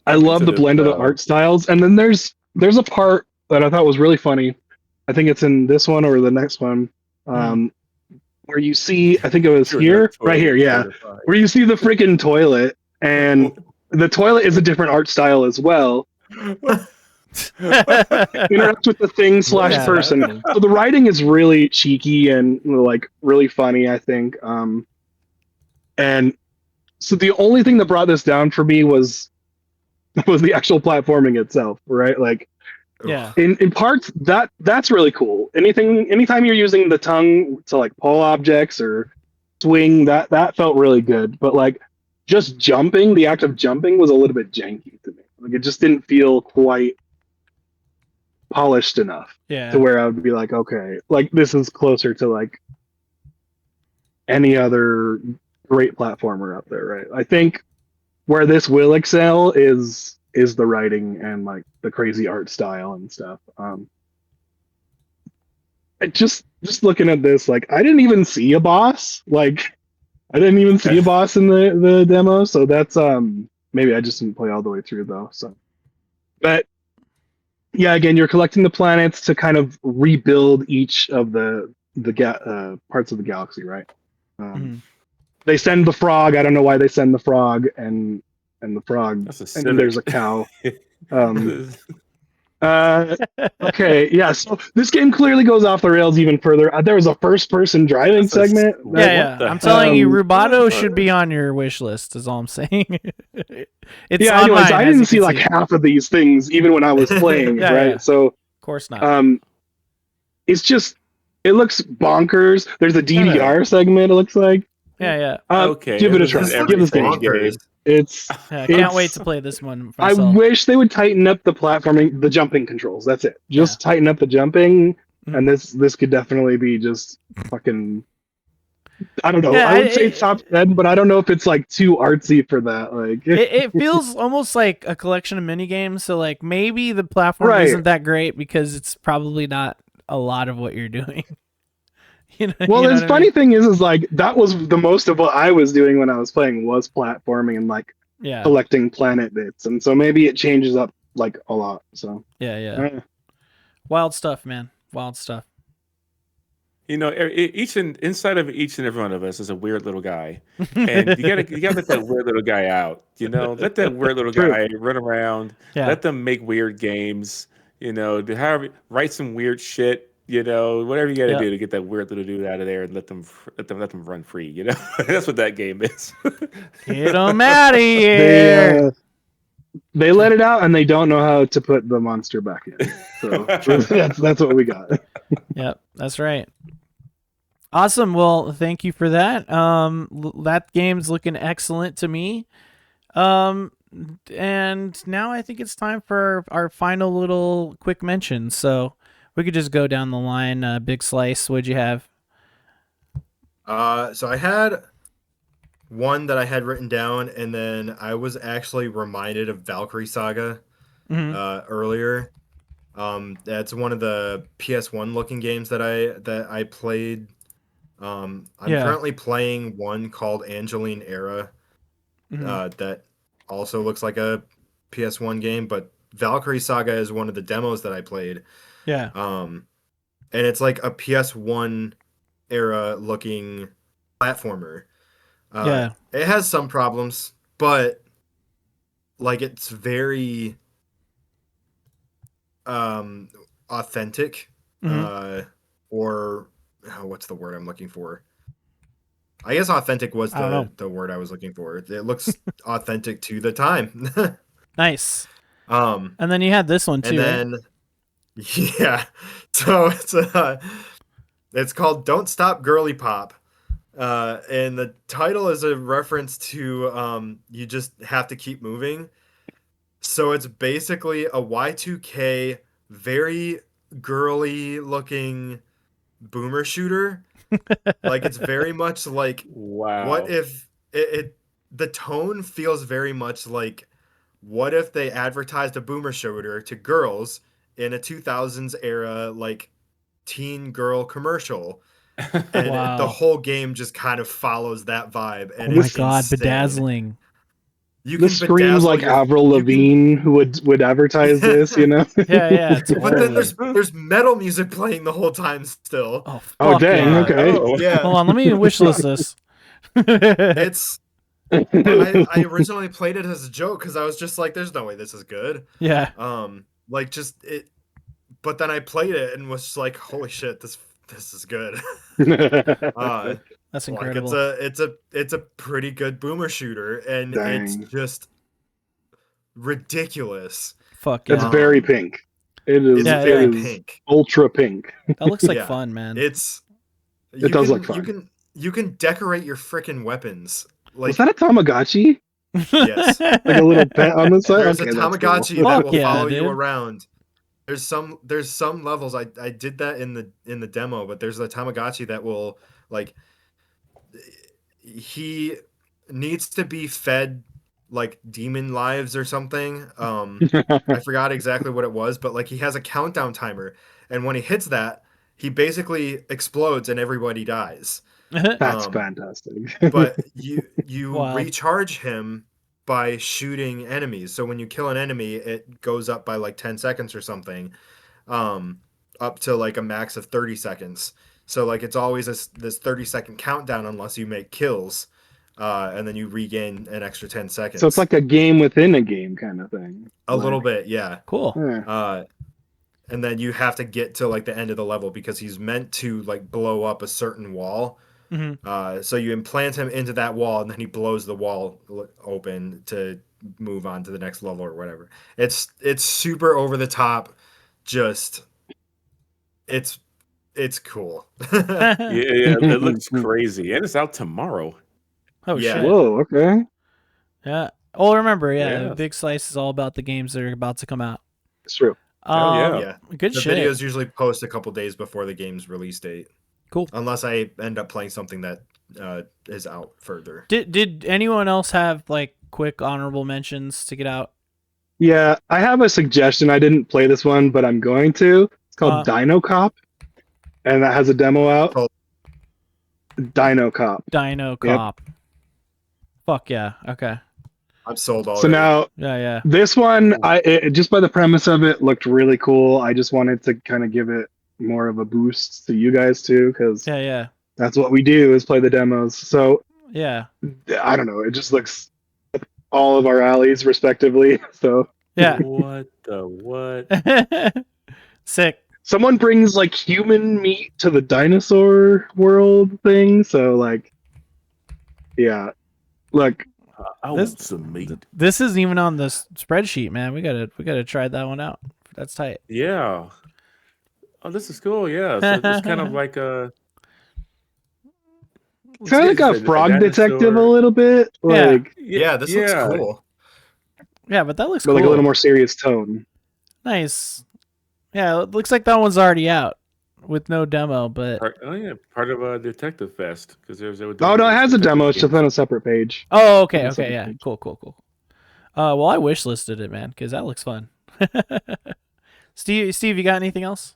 I Up love into the blend of the art styles. And then there's a part that I thought was really funny. I think it's in this one or the next one. Where you see, I think it was You're in the here, right here, toilet yeah, certified. where you see the freaking toilet, and the toilet is a different art style as well. Interact with the thing / Yeah. person. So the writing is really cheeky and like really funny, I think. And so the only thing that brought this down for me was the actual platforming itself, right? Like Yeah. in parts that's really cool. Anytime you're using the tongue to like pull objects or swing, that felt really good. But like just jumping, the act of jumping was a little bit janky to me. Like it just didn't feel quite polished enough to Yeah. where I would be like, okay, like this is closer to like any other great platformer out there, right? I think where this will excel is the writing and like the crazy art style and stuff. Just looking at this, like I didn't even see a boss. Like I didn't even see a boss in the demo. So that's maybe I just didn't play all the way through though. So, but yeah, again, you're collecting the planets to kind of rebuild each of the parts of the galaxy, right? Mhm. They send the frog. I don't know why they send the frog and the frog, That's a and then there's a civic. cow. Okay, yeah. So this game clearly goes off the rails even further. There was a first-person driving That's a segment. what That, Yeah. the I'm telling you, Um, Rubato should be on your wish list. Is all I'm saying. It's yeah. on Anyways, mine, I as you didn't see can like see. half of these things even when I was playing, Yeah. right? Yeah. So, Of course not. it's just it looks bonkers. There's a DDR segment. It looks like. Yeah. Okay, Give it a this try. is This every Give this game. stage game. It's. Yeah. I can't wait It's- to play this one I myself. wish they would tighten up the platforming, the jumping controls. That's it. Just tighten up the jumping, and this could definitely be just fucking. I don't know. Yeah, I would say it's top 10, but I don't know if it's like too artsy for that. Like, it feels almost like a collection of mini games. So like maybe the platform Right. isn't that great because it's probably not a lot of what you're doing. well, you know the what I funny mean? thing is like that was the most of what I was doing when I was playing was platforming and like Yeah. collecting planet bits, and so maybe it changes up like a lot. So Yeah. Wild stuff, man. Wild stuff. inside of each and every one of us is a weird little guy, and you gotta let that weird little guy out. Let that weird little True. guy run around. Yeah. Let them make weird games. Write some weird shit. Whatever you gotta Yep. do to get that weird little dude out of there and let them run free. That's what that game is. Get them out of here. They let it out and they don't know how to put the monster back in. So that's what we got. Yep, that's right. Awesome. Well, thank you for that. That game's looking excellent to me. And now I think it's time for our final little quick mention. So we could just go down the line. Big Slice, what'd you have? So I had one that I had written down, and then I was actually reminded of Valkyrie Saga earlier. That's one of the PS1 looking games that I played. I'm currently playing one called Angeline Era that also looks like a PS1 game, but Valkyrie Saga is one of the demos that I played. Yeah. And it's like a PS1 era looking platformer. It has some problems, but like it's very authentic. Or what's the word I'm looking for? I guess authentic was the word I was looking for. It looks authentic to the time. Nice. And then you had this one too. And then yeah. So it's called Don't Stop Girly Pop. And the title is a reference to you just have to keep moving. So it's basically a Y2K, very girly looking boomer shooter. Like it's very much like, wow. What if the tone feels very much like, what if they advertised a boomer shooter to girls in a 2000s era like teen girl commercial? And the whole game just kind of follows that vibe. And oh my god, insane. Bedazzling. This screams like Avril Lavigne who would advertise this, Yeah, totally. But then there's metal music playing the whole time still. Oh dang, okay. Yeah. Hold on, let me wishlist this. It's I originally played it as a joke because I was just like, there's no way this is good. Yeah. But then I played it and was just like, holy shit, this is good. That's incredible. Like it's a pretty good boomer shooter, and it's just ridiculous. Fuck yeah. It's very pink. It is very pink. Ultra pink. That looks like fun, man. It does look fun. You can decorate your freaking weapons. Like, was that a Tamagotchi? Yes. Like a little pet on the side? There's a Tamagotchi that will follow dude. you around. There's some levels I did that in the demo, but there's a Tamagotchi that will like, he needs to be fed like demon lives or something. I forgot exactly what it was, but like he has a countdown timer, and when he hits that, he basically explodes and everybody dies. That's fantastic. But you recharge him by shooting enemies. So when you kill an enemy, it goes up by like 10 seconds or something, up to like a max of 30 seconds. So like it's always this 30-second countdown unless you make kills, and then you regain an extra 10 seconds. So it's like a game within a game kind of thing. A little bit, yeah. Cool. Yeah. And then you have to get to like the end of the level because he's meant to like blow up a certain wall. So you implant him into that wall, and then he blows the wall open to move on to the next level or whatever. It's super over the top. Just it's cool. Yeah, it looks crazy, and it's out tomorrow. Oh Yeah. shit! Whoa, okay. Yeah. Well, remember, Yeah. Big Slice is all about the games that are about to come out. It's true. Yeah. Good The shit. videos usually post a couple days before the game's release date. Cool. Unless I end up playing something that is out further. Did anyone else have like quick honorable mentions to get out? Yeah, I have a suggestion. I didn't play this one, but I'm going to. It's called Dino Cop, and that has a demo out. Dino Cop. Dino Cop. Fuck yeah. Okay. I'm sold already. So now, Yeah. this one, just by the premise of it, looked really cool. I just wanted to kind of give it more of a boost to you guys too, because Yeah. that's what we do is play the demos. So Yeah. I don't know. It just looks all of our alleys respectively. So Yeah. What the what? Sick. someone brings like human meat to the dinosaur world thing. So like, yeah, look, I This want some meat. this isn't even on the spreadsheet, man. We gotta try that one out. That's tight. Yeah. Oh, this is cool. Yeah. So it's kind of like it's kind of like a a frog detective a dinosaur. little bit, Yeah. like, Yeah, this looks Yeah. cool. Yeah, but that looks but cool. like a little more serious tone. Nice. Yeah, it looks like that one's already out with no demo, but Part of a Detective Fest because there's Oh no, it has a demo. It's just on a separate page. oh, On a okay, separate yeah, page. cool. Well, I wish listed it, man, because that looks fun. Steve, you got anything else?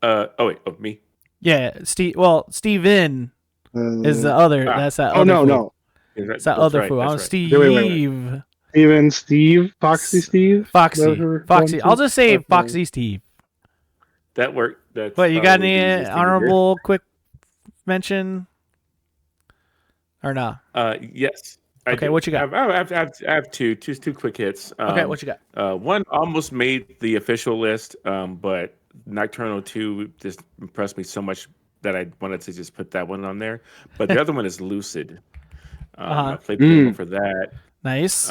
Oh wait, me. Yeah, Steve. Well, Steven is the Uh, other. Ah. That's that. oh other no, fool. no, It's that other fool. I'm That's right. Steve. Wait. Steven, Steve, Foxy Steve, Foxy. I'll just say Foxy Steve. That worked. That's What, you got probably the any easiest thing to do. honorable quick mention? Or not? Yes. I Okay, do. what you got? I have two quick hits. Okay, what you got? One almost made the official list, but Nocturnal II just impressed me so much that I wanted to just put that one on there. But the other one is Lucid. I played the demo for that. Nice.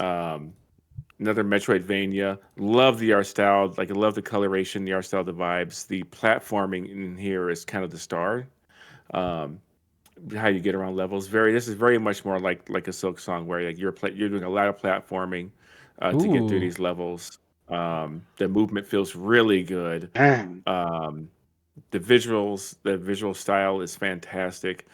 Another Metroidvania. Love the art style. Like I love the coloration, the art style, the vibes. The platforming in here is kind of the star. How you get around levels. This is very much more like a Silk Song where like you're doing a lot of platforming to get through Ooh. these levels. The movement feels really good. Man, The visual style is fantastic.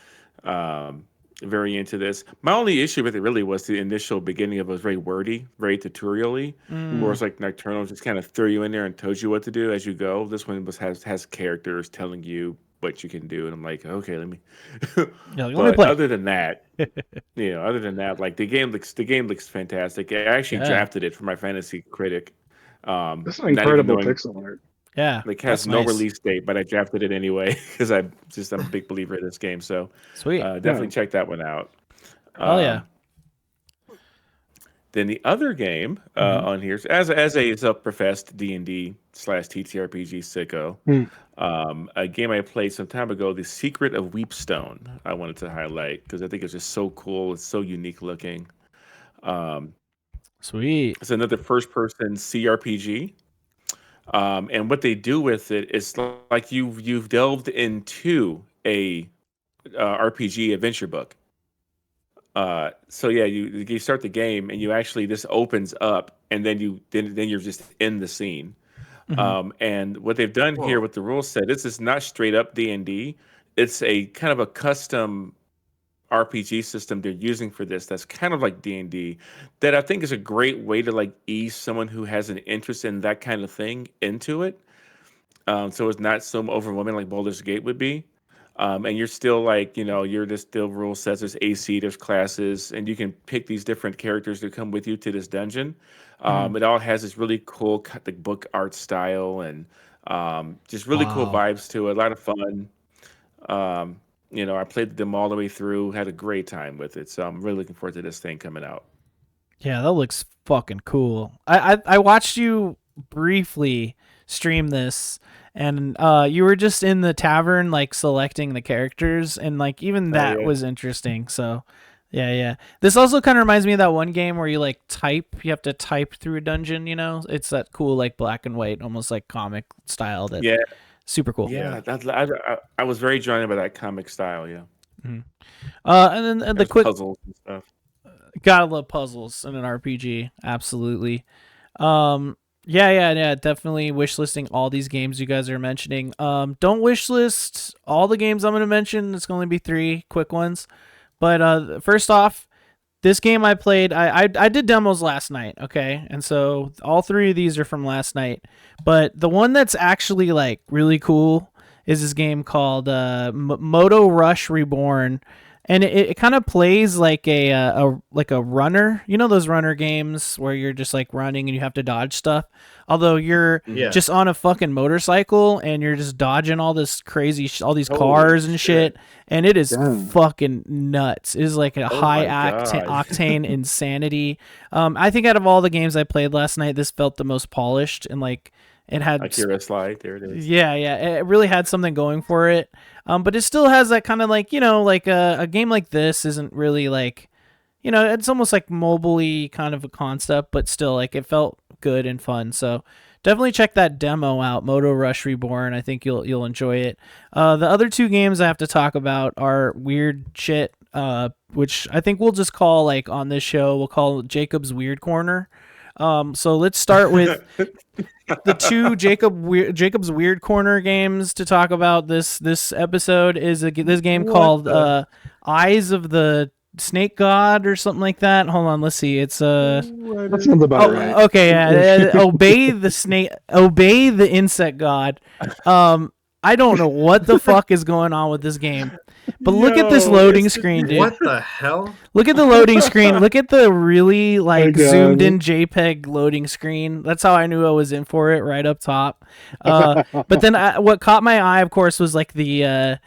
Very into this. My only issue with it really was the initial beginning of it was very wordy, very tutorially. Whereas like Nocturnal just kind of threw you in there and told you what to do as you go. This one has characters telling you what you can do, and I'm like, okay, let me. Yeah, let me But play. other than that, like the game looks fantastic. I actually Yeah. drafted it for my fantasy critic. that's an Not even incredible knowing pixel art. Yeah. like has that's no nice. release date, but I drafted it anyway because I'm a big believer in this game. So Sweet. definitely check that one out. Oh yeah. Then the other game on here, as a self-professed D&D/TTRPG sicko, a game I played some time ago, The Secret of Weepstone. I wanted to highlight because I think it's just so cool. It's so unique looking. Sweet. It's another first-person CRPG. And what they do with it is like you've delved into a RPG adventure book. So yeah, you start the game and you actually this opens up and then you're just in the scene. And what they've done here with the rule set, this is not straight up D&D. It's a kind of a custom RPG system they're using for this that's kind of like D&D that I think is a great way to like ease someone who has an interest in that kind of thing into it. So it's not so overwhelming like Baldur's Gate would be. And you're still like, you're just still rule sets, there's AC, there's classes, and you can pick these different characters to come with you to this dungeon. It all has this really cool the book art style and just really cool Wow. vibes to it. A lot of fun. I played them all the way through, had a great time with it. So I'm really looking forward to this thing coming out. Yeah, that looks fucking cool. I watched you briefly stream this, and you were just in the tavern like selecting the characters, and like even that yeah. was interesting. So yeah. This also kind of reminds me of that one game where you like type. You have to type through a dungeon. It's that cool like black and white, almost like comic style. That Yeah. super cool. Yeah, I was very drawn by that comic style. Yeah. And then the There's quick puzzles and stuff. gotta love puzzles in an RPG. Absolutely. Yeah. Definitely wish listing all these games you guys are mentioning. Don't wish list all the games I'm gonna mention. It's gonna be 3 quick ones. But first off, this game I played, I did demos last night, okay? And so all 3 of these are from last night. But the one that's actually like really cool is this game called Moto Rush Reborn. and it kind of plays like a runner. You know those runner games where you're just like running and you have to dodge stuff. Although you're Yeah. just on a fucking motorcycle and you're just dodging all this crazy, all these Holy cars and shit, and it is Damn. fucking nuts. It is like a high my God. octane insanity. I think out of all the games I played last night, this felt the most polished and like it had Akira Slide, there it is. yeah, it really had something going for it. But it still has that kind of like, like a game like this isn't really like, it's almost like mobile-y kind of a concept, but still like it felt good and fun. So definitely check that demo out, Moto Rush Reborn. I think you'll enjoy it. The other two games I have to talk about are weird shit, which I think we'll just call like on this show, we'll call Jacob's Weird Corner. So let's start with the two Jacob's Weird Corner games to talk about this episode is this game called Eyes of the Snake God or something like that. Hold on, let's see. It's That sounds about right. okay, yeah. Obey the insect god. I don't know what the fuck is going on with this game. But look at this loading screen, dude. What the hell? Look at the loading screen. Look at the really like God. zoomed in JPEG loading screen. That's how I knew I was in for it right up top. But then what caught my eye, of course, was like the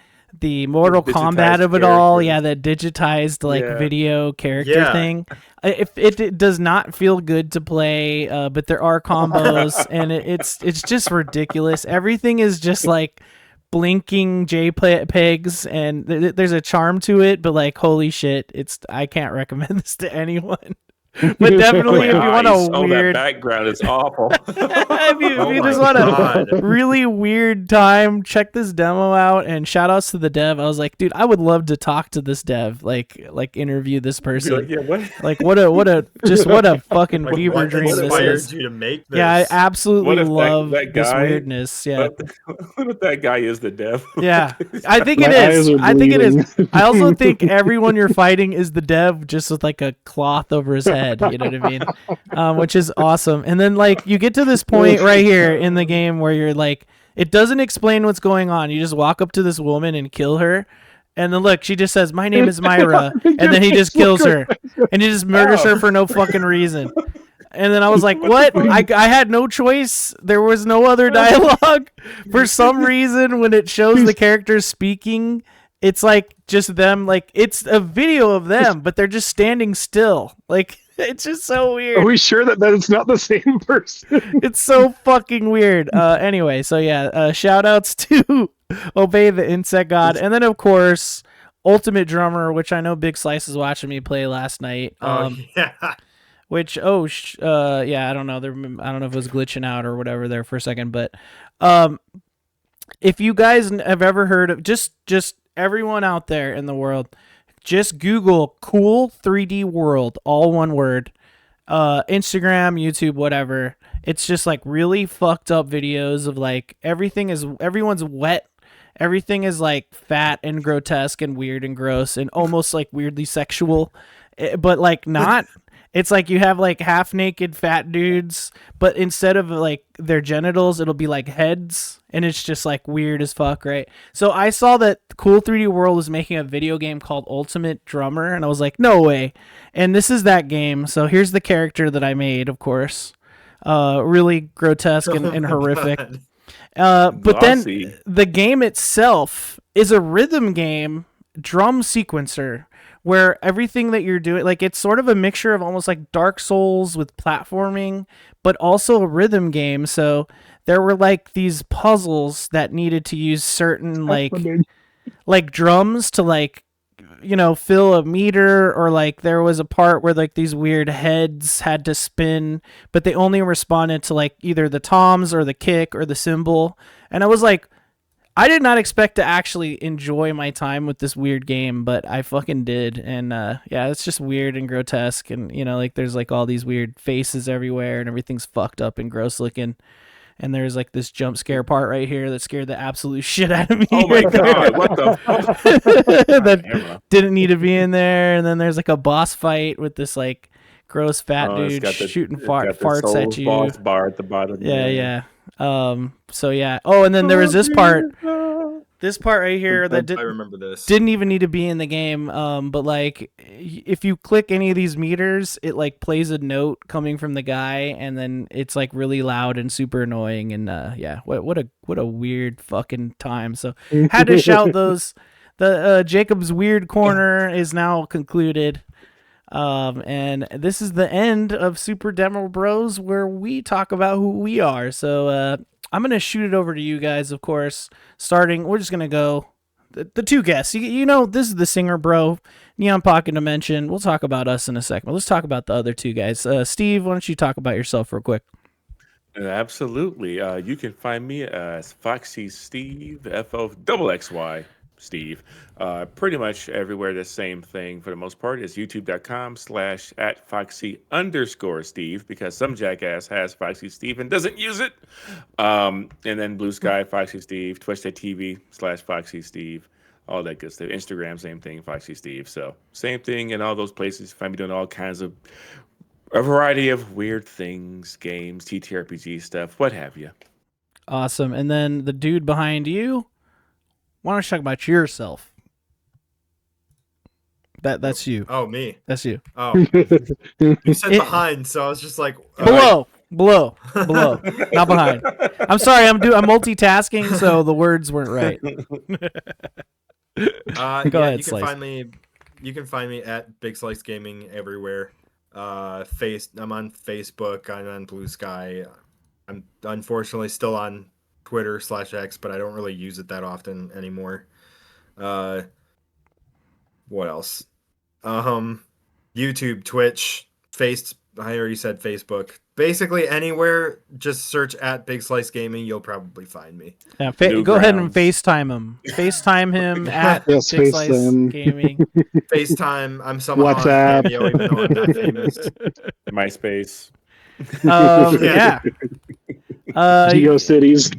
Mortal Digitized Kombat of it all. characters. Yeah, that digitized like Yeah. video character Yeah. thing. It does not feel good to play, but there are combos, and it's just ridiculous. Everything is just like blinking JPEGs, and there's a charm to it, but like holy shit, I can't recommend this to anyone. But definitely, if you want a that weird, background is awful. if you Oh just my want God. a really weird time, check this demo out. And shout outs to the dev. I was like, dude, I would love to talk to this dev, like interview this person. Yeah, what? Like what a fucking Like, fever what dream this inspired is. you to make this? Yeah, I absolutely What if love that this guy- weirdness. Yeah, What if that guy is the dev? yeah, I think My it is. eyes are I think it is. bleeding. I also think everyone you're fighting is the dev, just with like a cloth over his head. You know what I mean? Which is awesome. And then like you get to this point right here in the game where you're like, it doesn't explain what's going on. You just walk up to this woman and kill her. And then look, she just says, "My name is Myra," and then he just kills her, and he just murders her for no fucking reason. And then I was like, "What?" I had no choice. There was no other dialogue. For some reason, when it shows the characters speaking, it's like just them. Like it's a video of them, but they're just standing still. Like it's just so weird. Are we sure that it's not the same person? It's so fucking weird. Anyway, so yeah, shout outs to Obey the Insect God. And then, of course, Ultimate Drummer, which I know Big Slice is watching me play last night. Yeah. Which, yeah, I don't know. I don't know if it was glitching out or whatever there for a second. But if you guys have ever heard of, just everyone out there in the world, just Google Cool 3D World, all one word. Instagram, YouTube, whatever. It's just like really fucked up videos of like everyone's wet. Everything is like fat and grotesque and weird and gross and almost like weirdly sexual, but like not. It's like you have like half naked fat dudes, but instead of like their genitals, it'll be like heads, and it's just like weird as fuck, right? So I saw that Cool 3D World was making a video game called Ultimate Drummer, and I was like, no way. And this is that game. So here's the character that I made, of course. Really grotesque and horrific. But then Glossy. the game itself is a rhythm game drum sequencer where everything that you're doing, like it's sort of a mixture of almost like Dark Souls with platforming, but also a rhythm game. So there were like these puzzles that needed to use certain like drums to like, fill a meter, or like there was a part where like these weird heads had to spin, but they only responded to like either the toms or the kick or the cymbal. And I was like, I did not expect to actually enjoy my time with this weird game, but I fucking did. And yeah, it's just weird and grotesque, and like there's like all these weird faces everywhere, and everything's fucked up and gross looking. And there's like this jump scare part right here that scared the absolute shit out of me. Oh my right there. god, what the fuck? That didn't need to be in there. And then there's like a boss fight with this like gross fat Oh, it's dude got the- shooting it's got the farts at Souls you. boss bar at the bottom. Yeah. So yeah. Oh, and then there was this part. This part right here that I remember this. didn't even need to be in the game, but like if you click any of these meters, it like plays a note coming from the guy, and then it's like really loud and super annoying. And yeah, what a weird fucking time. So had to shout those. The Jacob's Weird Corner is now concluded. And this is the end of Super Demo Bros, where we talk about who we are. So I'm gonna shoot it over to you guys, of course. Starting, we're just gonna go the two guests. You know, this is the singer, bro. Neon Pocket Dimension. We'll talk about us in a second. But let's talk about the other two guys. Steve, why don't you talk about yourself real quick? Absolutely. You can find me as Foxy Steve, FOXXY Steve. Pretty much everywhere the same thing for the most part is youtube.com/@Foxy_Steve, because some jackass has Foxy Steve and doesn't use it. And then Blue Sky, Foxy Steve, Twitch.tv/Foxy Steve, all that good stuff. Instagram, same thing, Foxy Steve. So same thing in all those places. Find me doing all kinds of a variety of weird things, games, TTRPG stuff, what have you. Awesome. And then the dude behind you, why don't you talk about yourself? That's you. Oh, me. That's you. Oh, you said behind, so I was just like below, not behind. I'm sorry, I'm multitasking, so the words weren't right. Go ahead, you can Slice. find me. You can find me at Big Slice Gaming everywhere. I'm on Facebook. I'm on Blue Sky. I'm unfortunately still on Twitter/X, but I don't really use it that often anymore. What else? YouTube, Twitch, I already said Facebook. Basically anywhere, just search at Big Slice Gaming. You'll probably find me. Yeah, go ahead and FaceTime him. FaceTime him at Yes, Big Slice FaceTime. Gaming. FaceTime. I'm somehow WhatsApp. on Cameo, even though I'm not famous. MySpace. Yeah. GeoCities.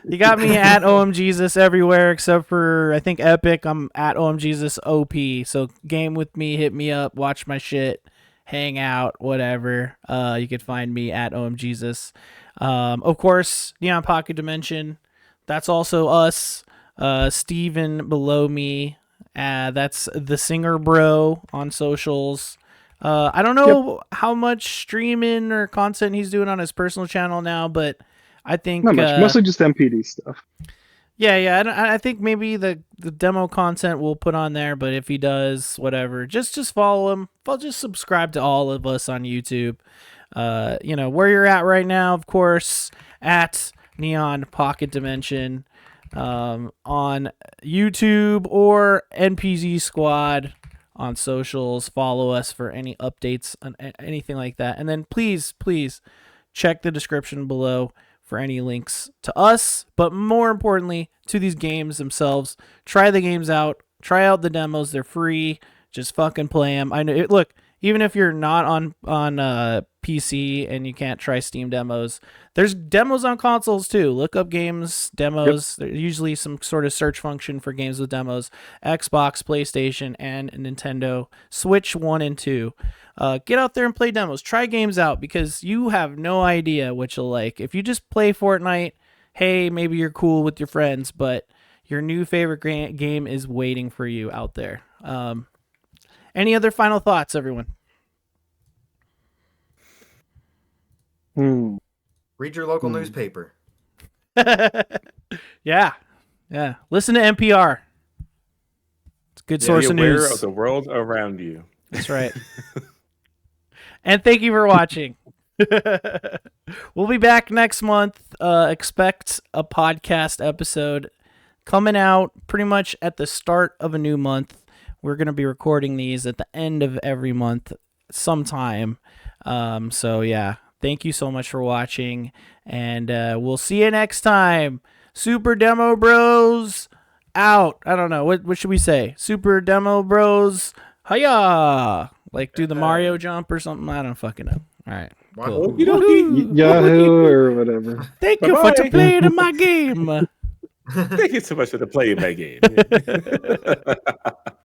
You got me at OMJesus everywhere except for I think Epic. I'm at OMJesusOP. So game with me, hit me up, watch my shit, hang out, whatever. You could find me at OMJesus. Of course, Neon Pocket Dimension. That's also us. Steven below me. That's the singer bro on socials. I don't know how much streaming or content he's doing on his personal channel now, but I think Not much. Mostly just MPD stuff. Yeah. I think maybe the demo content we'll put on there, but if he does, whatever, just follow him. Just subscribe to all of us on YouTube. Where you're at right now, of course, at Neon Pocket Dimension on YouTube or NPZ Squad on socials. Follow us for any updates on anything like that. And then please check the description below for any links to us, but more importantly, to these games themselves. Try the games out. Try out the demos. They're free. Just fucking play them. I know. Look, even if you're not on PC and you can't try Steam demos, there's demos on consoles too. Look up games demos. Yep. There's usually some sort of search function for games with demos. Xbox, PlayStation, and Nintendo Switch 1 and 2. Get out there and play demos. Try games out because you have no idea what you'll like. If you just play Fortnite, hey, maybe you're cool with your friends, but your new favorite game is waiting for you out there. Any other final thoughts, everyone? Read your local newspaper. Yeah. Listen to NPR. It's a good source of news. Aware of the world around you. That's right. And thank you for watching. We'll be back next month. Expect a podcast episode coming out pretty much at the start of a new month. We're going to be recording these at the end of every month sometime. So yeah, thank you so much for watching, and we'll see you next time. Super Demo Bros out. I don't know. What should we say? Super Demo Bros. Hiya! Like do the Mario jump or something? I don't fucking know. All right. Cool. Yahoo or whatever. Thank you for playing my game. Thank you so much for playing my game.